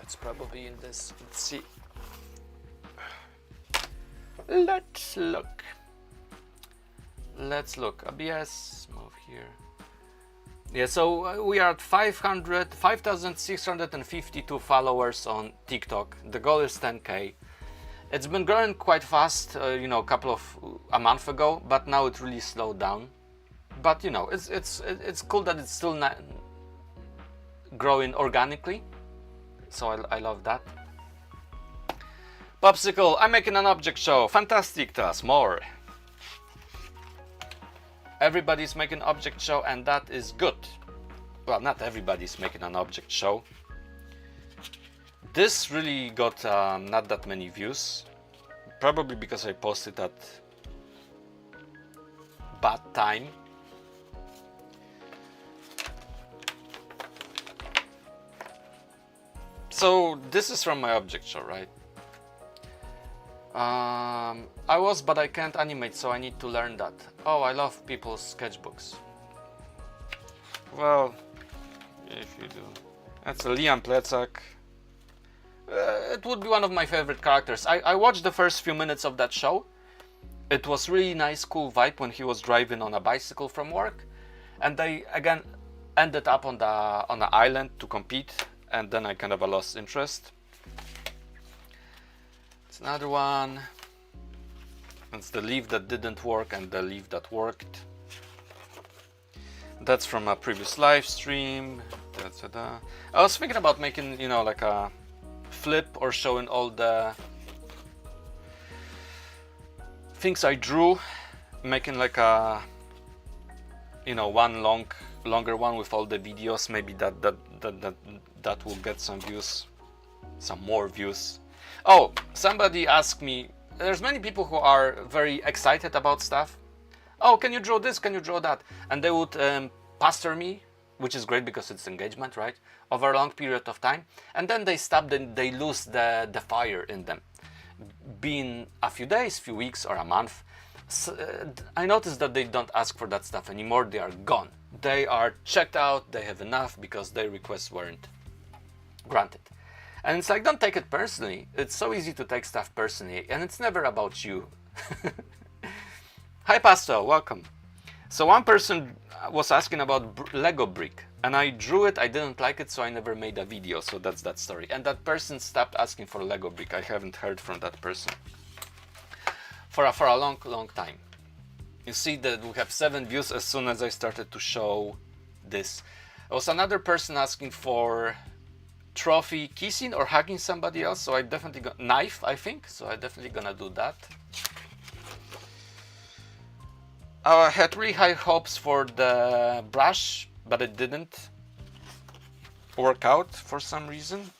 S1: It's probably in this. Let's see. Let's look. Let's look. ABS, move here. Yeah, so we are at 5,652 followers on TikTok. The goal is 10K. It's been growing quite fast, you know, a month ago, but now it really slowed down. But you know, it's cool that it's still not growing organically. So I love that. Popsicle, I'm making an object show. Fantastic, tell us more. Everybody's making an object show, and that is good. Well, not everybody's making an object show. This really got not that many views. Probably because I posted at bad time. So this is from my object show, right? But I can't animate, so I need to learn that. Oh, I love people's sketchbooks. Well, if you do. That's a Liam Plecak. It would be one of my favorite characters. I watched the first few minutes of that show. It was really nice, cool vibe when he was driving on a bicycle from work. And they, again, ended up on the island to compete. And then I kind of lost interest. It's another one. It's the leaf that didn't work and the leaf that worked. That's from a previous live stream. Da-da-da. I was thinking about making, you know, like a flip or showing all the things I drew, making like a, you know, one longer one with all the videos. Maybe that will get some views, some more views. Oh, somebody asked me, there's many people who are very excited about stuff. Oh, can you draw this? Can you draw that? And they would pester me, which is great because it's engagement, right? Over a long period of time. And then they stop, then they lose the fire in them. Being a few days, few weeks, or a month, I noticed that they don't ask for that stuff anymore. They are gone. They are checked out. They have enough because their requests weren't granted. And it's like, don't take it personally. It's so easy to take stuff personally, and it's never about you. Hi Pastel, welcome. So one person was asking about Lego brick, and I drew it. I didn't like it, so I never made a video. So that's that story. And that person stopped asking for Lego brick. I haven't heard from that person for a long time. You see that we have 7 views as soon as I started to show this. There was another person asking for trophy kissing or hugging somebody else, so I definitely got knife, I think, so I definitely gonna do that. I had really high hopes for the brush, but it didn't work out for some reason.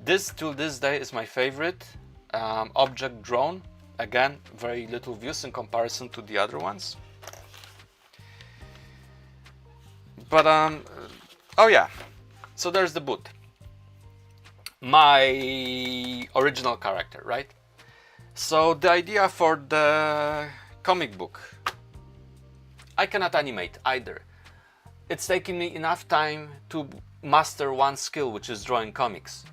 S1: This till this day is my favorite. Object drone, again, very little views in comparison to the other ones. But oh yeah, so there's the boot. My original character, right? So the idea for the comic book, I cannot animate either. It's taking me enough time to master one skill, which is drawing comics.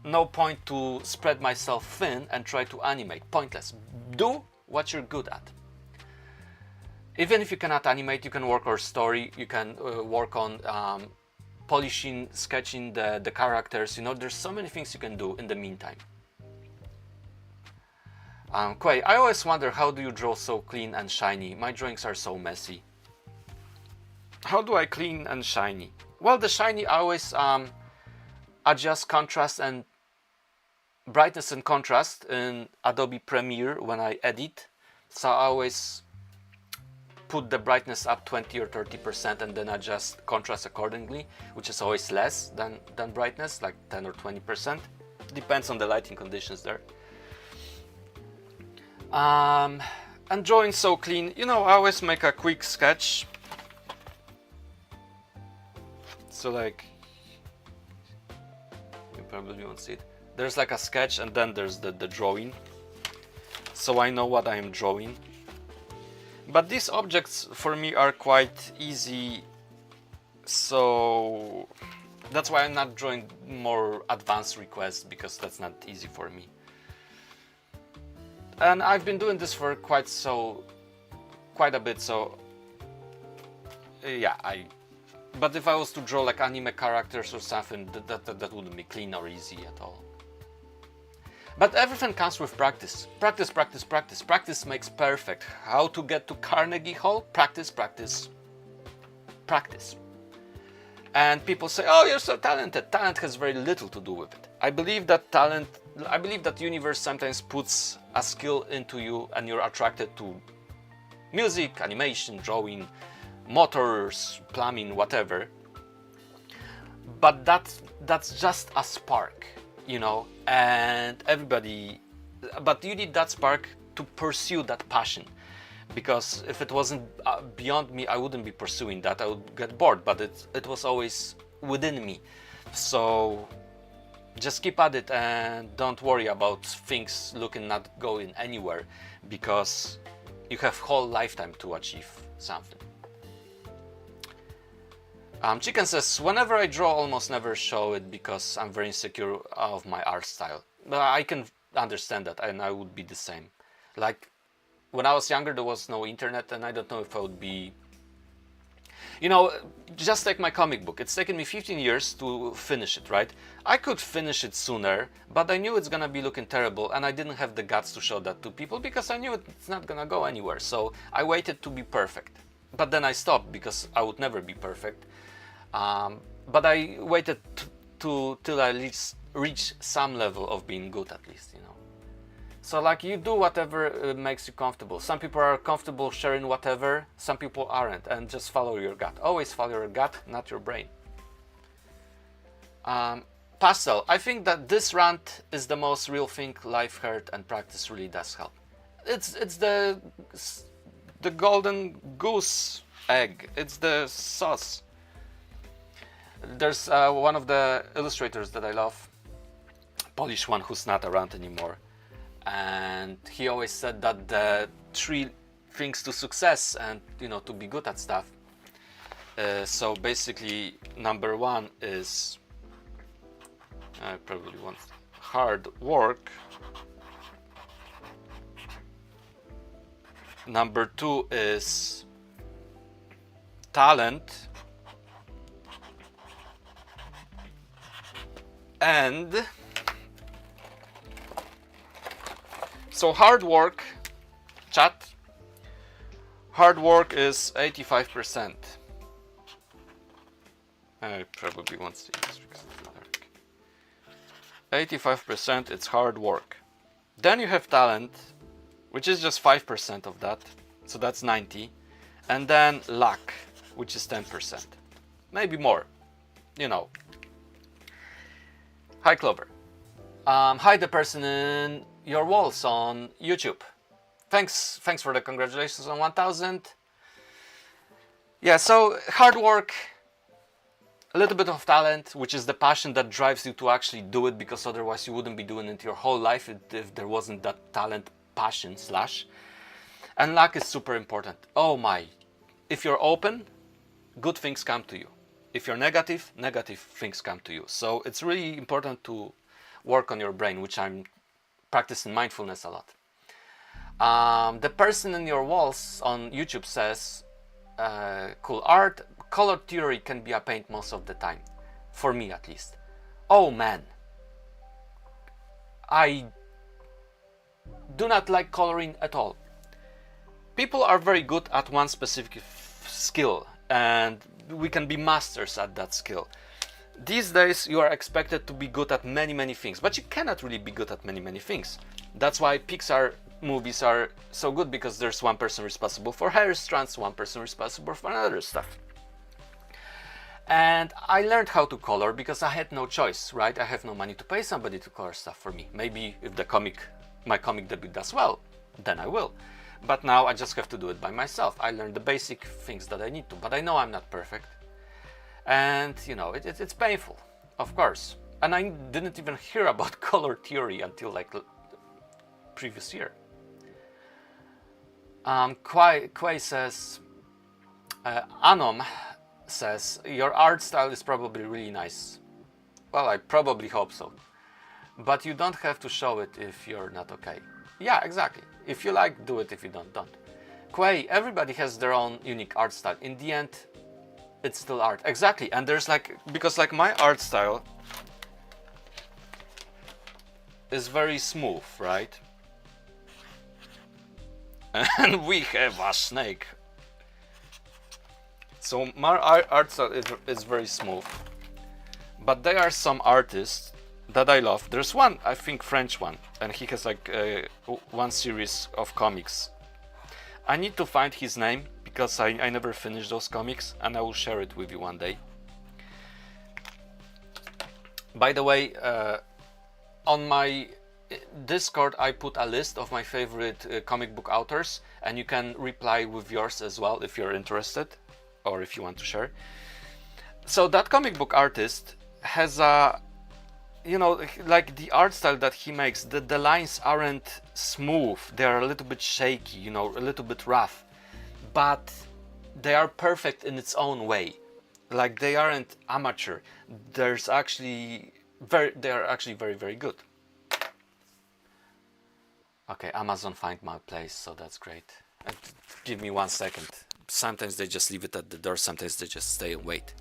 S1: No point to spread myself thin and try to animate. Pointless. Do what you're good at. Even if you cannot animate, you can work on story, you can work on polishing, sketching the characters. You know, there's so many things you can do in the meantime. Quay, I always wonder, how do you draw so clean and shiny? My drawings are so messy. How do I clean and shiny? Well, the shiny I always adjust contrast and brightness and contrast in Adobe Premiere when I edit. So I always put the brightness up 20 or 30% and then adjust contrast accordingly, which is always less than brightness, like 10 or 20%. Depends on the lighting conditions there. And drawing so clean, you know, I always make a quick sketch. So like, you probably won't see it. There's like a sketch and then there's the drawing. So I know what I am drawing. But these objects for me are quite easy. So that's why I'm not drawing more advanced requests, because that's not easy for me. And I've been doing this for quite a bit, so yeah, but if I was to draw like anime characters or something, that wouldn't be clean or easy at all. But everything comes with practice. Practice, practice, practice. Practice makes perfect. How to get to Carnegie Hall? Practice, practice, practice. And people say, oh, you're so talented. Talent has very little to do with it. I believe that universe sometimes puts a skill into you and you're attracted to music, animation, drawing, motors, plumbing, whatever. But that's just a spark, you know, and everybody, but you need that spark to pursue that passion. Because if it wasn't beyond me, I wouldn't be pursuing that. I would get bored, but it was always within me. So just keep at it and don't worry about things looking not going anywhere, because you have whole lifetime to achieve something. Chicken says, whenever I draw, almost never show it because I'm very insecure of my art style. But I can understand that, and I would be the same. Like, when I was younger, there was no internet, and I don't know if I would be... You know, just take my comic book. It's taken me 15 years to finish it, right? I could finish it sooner, but I knew it's gonna be looking terrible, and I didn't have the guts to show that to people because I knew it's not gonna go anywhere. So I waited to be perfect. But then I stopped because I would never be perfect. But I waited till I reach some level of being good, at least, you know. So like, you do whatever makes you comfortable. Some people are comfortable sharing whatever, some people aren't, and just follow your gut. Always follow your gut, not your brain. Pastel, I think that this rant is the most real thing life heard, and practice really does help. It's the golden goose egg. It's the sauce. There's one of the illustrators that I love, Polish one, who's not around anymore. And he always said that the 3 things to success and, you know, to be good at stuff. So basically, number 1 is I probably want hard work. Number 2 is talent. And so hard work, chat, hard work is 85%. I probably won't see this because it's dark. 85% it's hard work. Then you have talent, which is just 5% of that, so that's 90. And then luck, which is 10%, maybe more, you know. Hi Clover. Hi the person in your walls on YouTube. Thanks for the congratulations on 1000. Yeah, so hard work, a little bit of talent, which is the passion that drives you to actually do it, because otherwise you wouldn't be doing it your whole life if there wasn't that talent, passion slash. And luck is super important. Oh my, if you're open, good things come to you. If you're negative, negative things come to you. So it's really important to work on your brain, which I'm practicing mindfulness a lot. The person in your walls on YouTube says, cool art, color theory can be a pain most of the time. For me at least. Oh man. I do not like coloring at all. People are very good at one specific skill, and we can be masters at that skill. These days you are expected to be good at many things, but you cannot really be good at many things. That's why Pixar movies are so good, because there's one person responsible for hair strands, one person responsible for another stuff. And I learned how to color because I had no choice, right? I have no money to pay somebody to color stuff for me. Maybe if my comic debut does well, then I will. But now I just have to do it by myself. I learned the basic things that I need to, but I know I'm not perfect. And you know, it's painful, of course. And I didn't even hear about color theory until like previous year. Quay says, Anom says, your art style is probably really nice. Well, I probably hope so. But you don't have to show it if you're not okay. Yeah, exactly. If you like, do it. If you don't, don't. Quay, everybody has their own unique art style. In the end, it's still art. Exactly. And there's like, because like my art style is very smooth, right? And we have a snake. So my art style is very smooth. But there are some artists that I love. There's one, I think French one, and he has like one series of comics. I need to find his name because I never finished those comics, and I will share it with you one day. By the way, on my Discord I put a list of my favorite comic book authors, and you can reply with yours as well if you're interested or if you want to share. So that comic book artist has a, you know, like the art style that he makes, the lines aren't smooth, they are a little bit shaky, you know, a little bit rough, but they are perfect in its own way. Like they aren't amateur, they are actually very good. Okay, Amazon find my place, so that's great. Give me 1 second. Sometimes they just leave it at the door, sometimes they just stay and wait.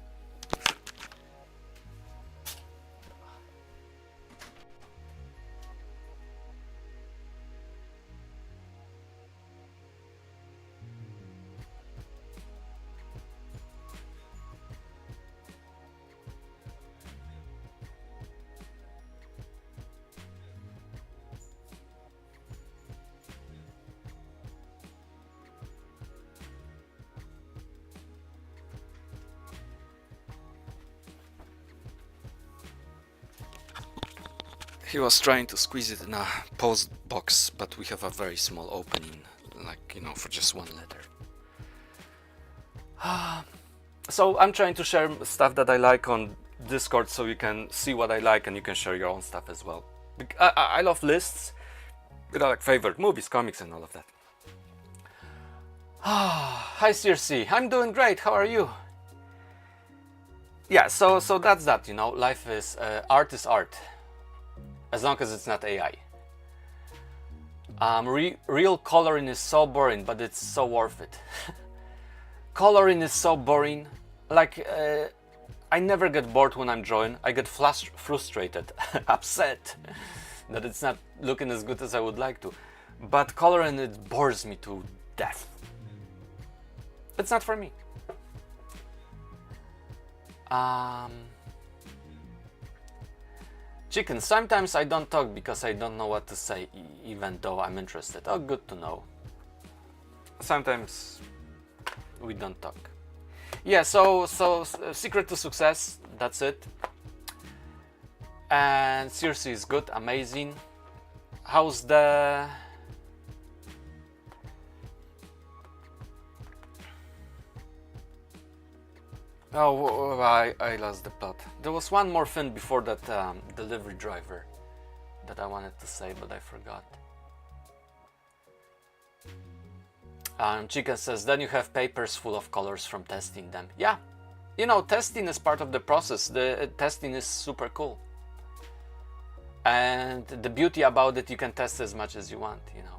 S1: He was trying to squeeze it in a post box, but we have a very small opening, like, you know, for just one letter. So I'm trying to share stuff that I like on Discord so you can see what I like and you can share your own stuff as well. I love lists, you know, like favorite movies, comics and all of that. Hi Circe, I'm doing great, how are you? yeah, so that's that, you know. Life is art is art, as long as it's not AI. Real coloring is so boring, but it's so worth it. Coloring is so boring. Like, I never get bored when I'm drawing. I get frustrated, upset that it's not looking as good as I would like to. But coloring, it bores me to death. It's not for me. Chicken, sometimes I don't talk because I don't know what to say, even though I'm interested. Oh, good to know. Sometimes we don't talk. Yeah, so secret to success, that's it. And seriously, it's good, amazing. How's the... Oh, I lost the plot. There was one more thing before that delivery driver that I wanted to say, but I forgot. Chicken says, then you have papers full of colors from testing them. Yeah, you know, testing is part of the process. The testing is super cool. And the beauty about it, you can test as much as you want, you know.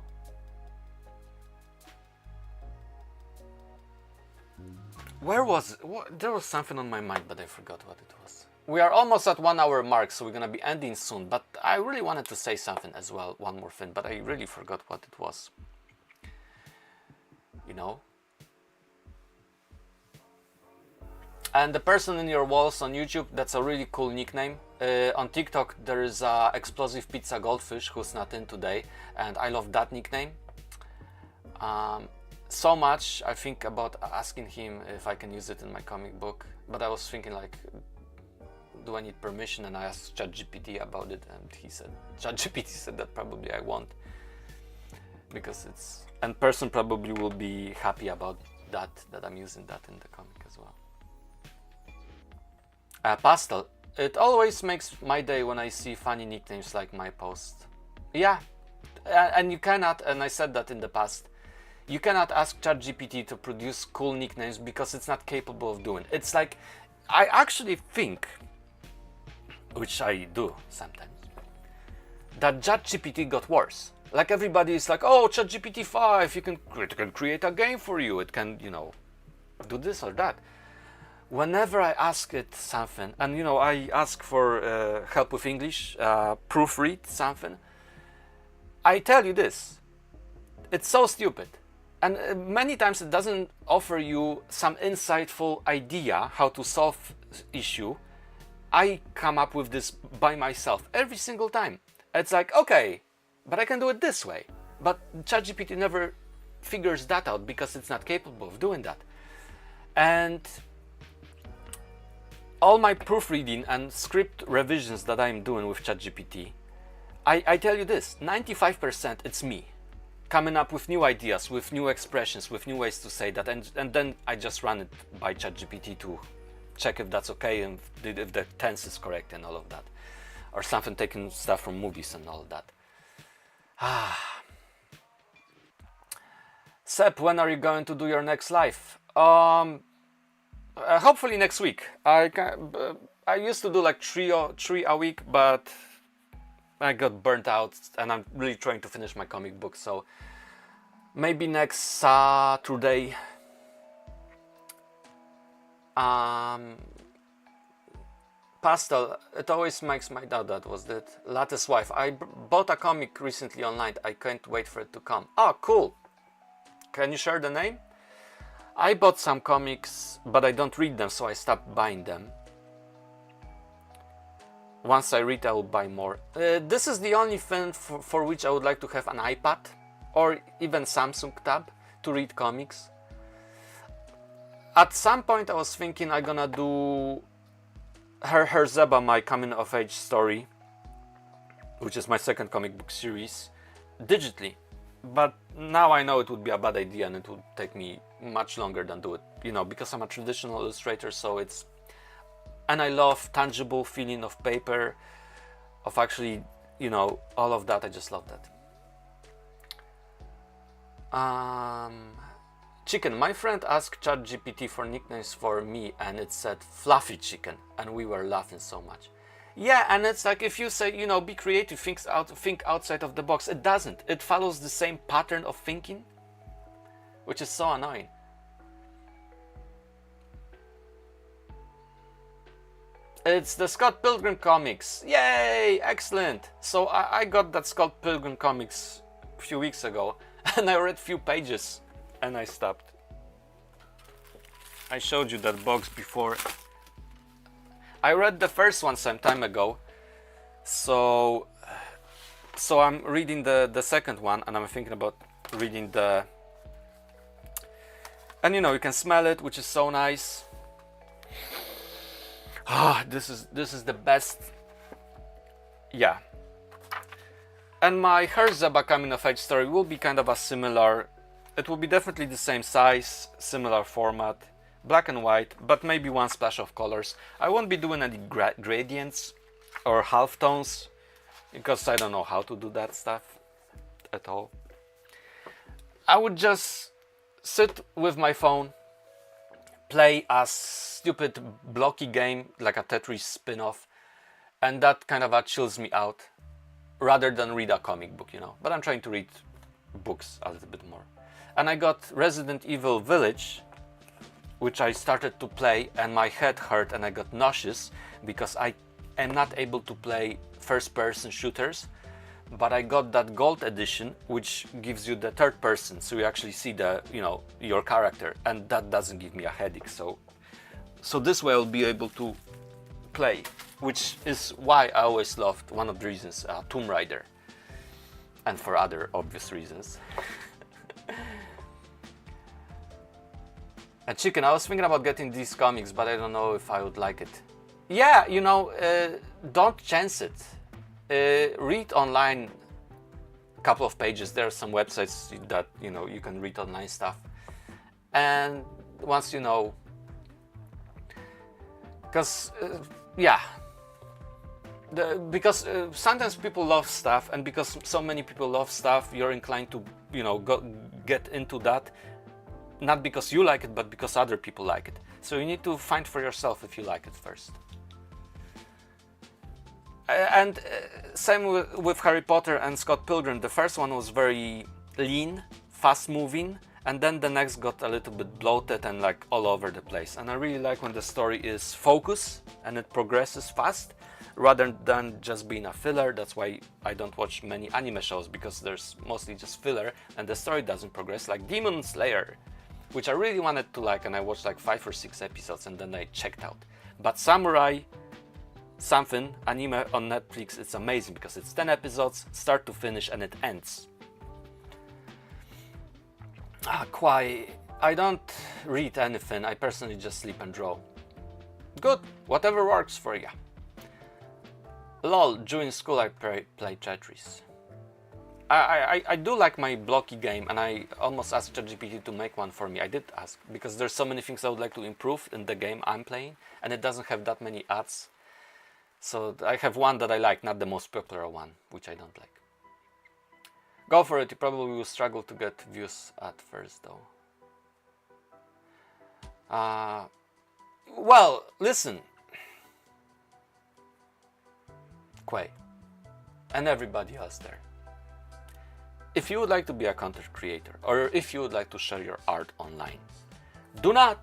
S1: Where was it? There was something on my mind, but I forgot what it was. We are almost at 1 hour mark, so we're gonna be ending soon, but I really wanted to say something as well, one more thing, but I really forgot what it was. You know? And the person in your walls on YouTube, that's a really cool nickname. On TikTok there is Explosive Pizza Goldfish, who's not in today, and I love that nickname. So much I think about asking him if I can use it in my comic book, but I was thinking like, do I need permission? And I asked ChatGPT about it, and he said, ChatGPT said that probably I won't, because it's, and person probably will be happy about that I'm using that in the comic as well. Pastel, it always makes my day when I see funny nicknames like my post. Yeah, and you cannot, and I said that in the past, you cannot ask ChatGPT to produce cool nicknames because it's not capable of doing. It's like, I actually think, which I do sometimes, that ChatGPT got worse. Like everybody is like, oh, ChatGPT 5, it can create a game for you. It can, you know, do this or that. Whenever I ask it something, and you know, I ask for help with English, proofread something, I tell you this, it's so stupid. And many times it doesn't offer you some insightful idea how to solve issue. I come up with this by myself every single time. It's like, okay, but I can do it this way. But ChatGPT never figures that out because it's not capable of doing that. And all my proofreading and script revisions that I'm doing with ChatGPT, I tell you this, 95% it's me coming up with new ideas, with new expressions, with new ways to say that, and then I just run it by ChatGPT to check if that's okay and if the tense is correct and all of that, or something, taking stuff from movies and all of that. Sep, when are you going to do your next live? Hopefully next week. I used to do like three a week, but I got burnt out, and I'm really trying to finish my comic book, so maybe next Saturday. Pastel, it always makes my doubt. That was it. Lattice Wife. I bought a comic recently online. I can't wait for it to come. Oh, cool. Can you share the name? I bought some comics, but I don't read them, so I stopped buying them. Once I read, I will buy more. This is the only thing for which I would like to have an iPad or even Samsung Tab to read comics. At some point I was thinking I'm gonna do Herzeba, my coming of age story, which is my second comic book series, digitally. But now I know it would be a bad idea and it would take me much longer than do it, you know, because I'm a traditional illustrator, so it's... And I love tangible feeling of paper, of actually, you know, all of that. I just love that. Chicken. My friend asked ChatGPT for nicknames for me and it said Fluffy Chicken, and we were laughing so much. Yeah, and it's like if you say, be creative, think outside of the box. It doesn't. It follows the same pattern of thinking, which is so annoying. It's the Scott Pilgrim comics. Yay! Excellent. So I got that Scott Pilgrim comics a few weeks ago, and I read few pages, and I stopped. I showed you that box before. I read the first one some time ago, so I'm reading the second one, and I'm thinking about reading the. And you can smell it, which is so nice. Ah, this is the best. Yeah. And my Herzeba coming of age story will be kind of a similar. It will be definitely the same size, similar format, black and white, but maybe one splash of colors. I won't be doing any gradients or halftones because I don't know how to do that stuff at all. I would just sit with my phone, play a stupid blocky game like a Tetris spin-off, and that kind of chills me out rather than read a comic book, But I'm trying to read books a little bit more. And I got Resident Evil Village, which I started to play, and my head hurt and I got nauseous because I am not able to play first-person shooters, but I got that gold edition which gives you the third person, so you actually see your character, and that doesn't give me a headache. So this way I'll be able to play, which is why I always loved, one of the reasons, Tomb Raider, and for other obvious reasons. And Chicken, I was thinking about getting these comics, but I don't know if I would like it. Yeah, don't chance it. Read online a couple of pages. There are some websites that you can read online stuff, and once because because sometimes people love stuff, and because so many people love stuff, you're inclined to get into that, not because you like it, but because other people like it. So you need to find for yourself if you like it first. And same with Harry Potter and Scott Pilgrim. The first one was very lean, fast moving, and then the next got a little bit bloated and like all over the place. And I really like when the story is focused and it progresses fast rather than just being a filler. That's why I don't watch many anime shows, because there's mostly just filler and the story doesn't progress, like Demon Slayer, which I really wanted to like, and I watched like 5 or 6 episodes and then I checked out. But Samurai something anime on Netflix, it's amazing because it's 10 episodes start to finish and it ends. Kwai, I don't read anything. I personally just sleep and draw. Good, whatever works for you. Lol, during school I play Tetris. I do like my blocky game, and I almost asked ChatGPT to make one for me. I did ask, because there's so many things I would like to improve in the game I'm playing, and it doesn't have that many ads. So I have one that I like, not the most popular one, which I don't like. Go for it, you probably will struggle to get views at first though. Well, listen. Quay, and everybody else there. If you would like to be a content creator, or if you would like to share your art online, do not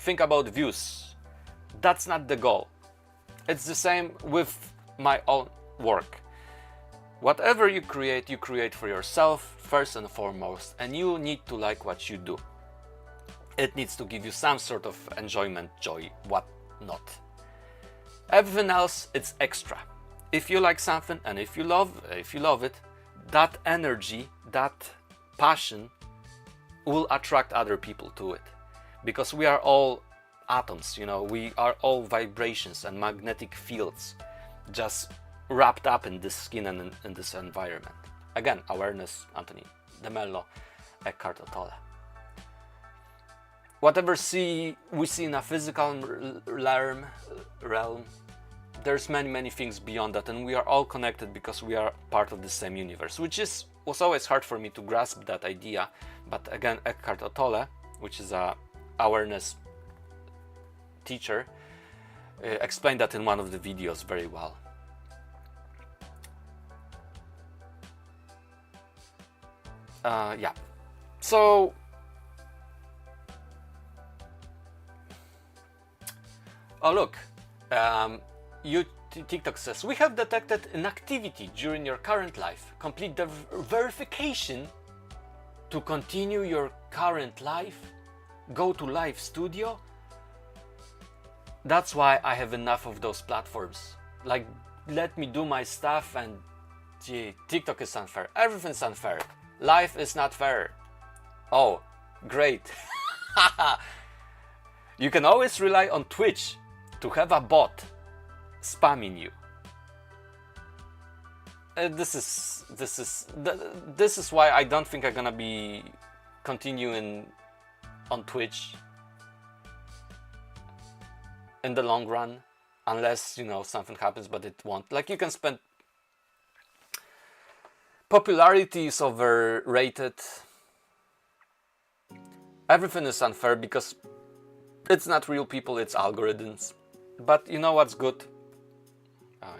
S1: think about views. That's not the goal. It's the same with my own work. Whatever you create for yourself first and foremost, and you need to like what you do. It needs to give you some sort of enjoyment, joy, what not. Everything else, it's extra. If you like something and if you love it, that energy, that passion will attract other people to it. Because we are all atoms, we are all vibrations and magnetic fields just wrapped up in this skin and in this environment. Again, awareness, Anthony de Mello, Eckhart Tolle. Whatever we see in a physical realm, there's many things beyond that, and we are all connected because we are part of the same universe, which was always hard for me to grasp that idea. But again, Eckhart Tolle, which is a awareness teacher, explained that in one of the videos very well. Yeah, so oh look, TikTok says, we have detected inactivity during your current life. Complete the verification to continue your current life. Go to Live Studio. That's why I have enough of those platforms. Like, let me do my stuff, and gee, TikTok is unfair. Everything's unfair. Life is not fair. Oh, great. You can always rely on Twitch to have a bot spamming you. This is why I don't think I'm gonna be continuing on Twitch in the long run, unless, you know, something happens, but it won't. Like, you can spend... Popularity is overrated. Everything is unfair because it's not real people, it's algorithms. But you know what's good? Oh,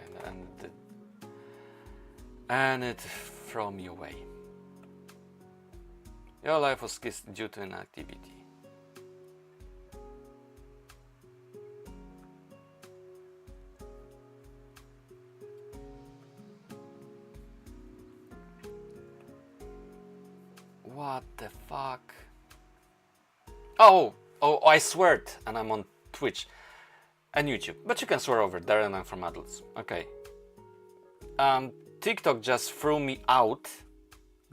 S1: and it throw me away. Your life was kissed due to inactivity. What the fuck? Oh, I swear it, and I'm on Twitch and YouTube. But you can swear over there, and I'm from adults. Okay. TikTok just threw me out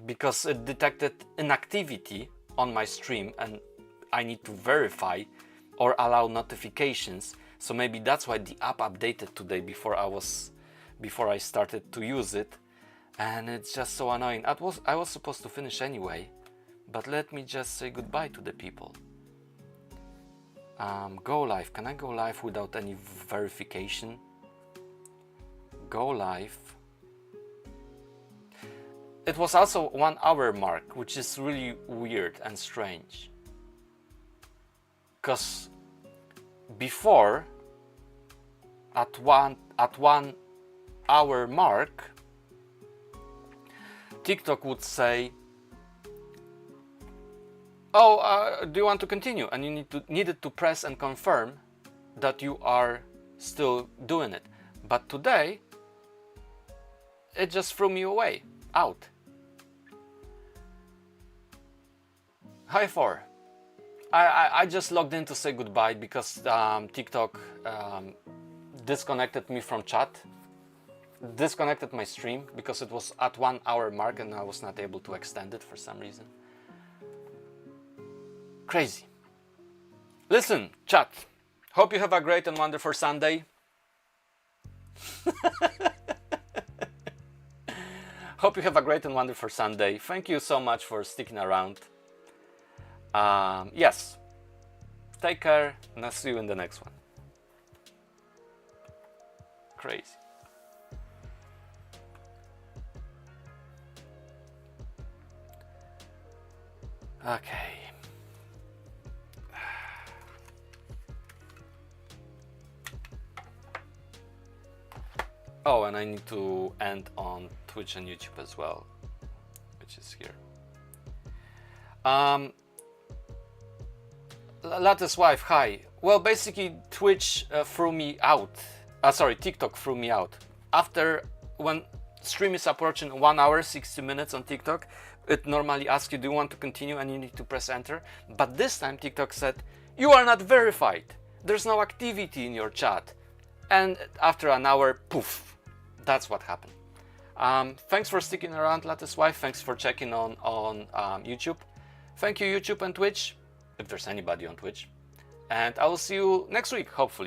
S1: because it detected inactivity on my stream, and I need to verify or allow notifications. So maybe that's why the app updated today before I started to use it. And it's just so annoying. I was supposed to finish anyway, but let me just say goodbye to the people. Go live. Can I go live without any verification? Go live. It was also 1 hour mark, which is really weird and strange. Because before, at one hour mark, TikTok would say, oh, do you want to continue? And you needed to press and confirm that you are still doing it. But today, it just threw me away, out. Hi 4. I just logged in to say goodbye because TikTok disconnected me from chat. Disconnected my stream because it was at 1 hour mark and I was not able to extend it for some reason. Crazy. Listen, chat. Hope you have a great and wonderful Sunday. Hope you have a great and wonderful Sunday. Thank you so much for sticking around. Yes. Take care and I'll see you in the next one. Crazy. Okay. Oh, and I need to end on Twitch and YouTube as well, which is here. Lattice wife, hi. Well, basically Twitch threw me out. Sorry, TikTok threw me out. After, when stream is approaching 1 hour, 60 minutes on TikTok, it normally asks you, do you want to continue? And you need to press enter. But this time TikTok said, you are not verified. There's no activity in your chat. And after an hour, poof, that's what happened. Thanks for sticking around, Lattice wife. Thanks for checking on YouTube. Thank you, YouTube and Twitch, if there's anybody on Twitch. And I will see you next week, hopefully.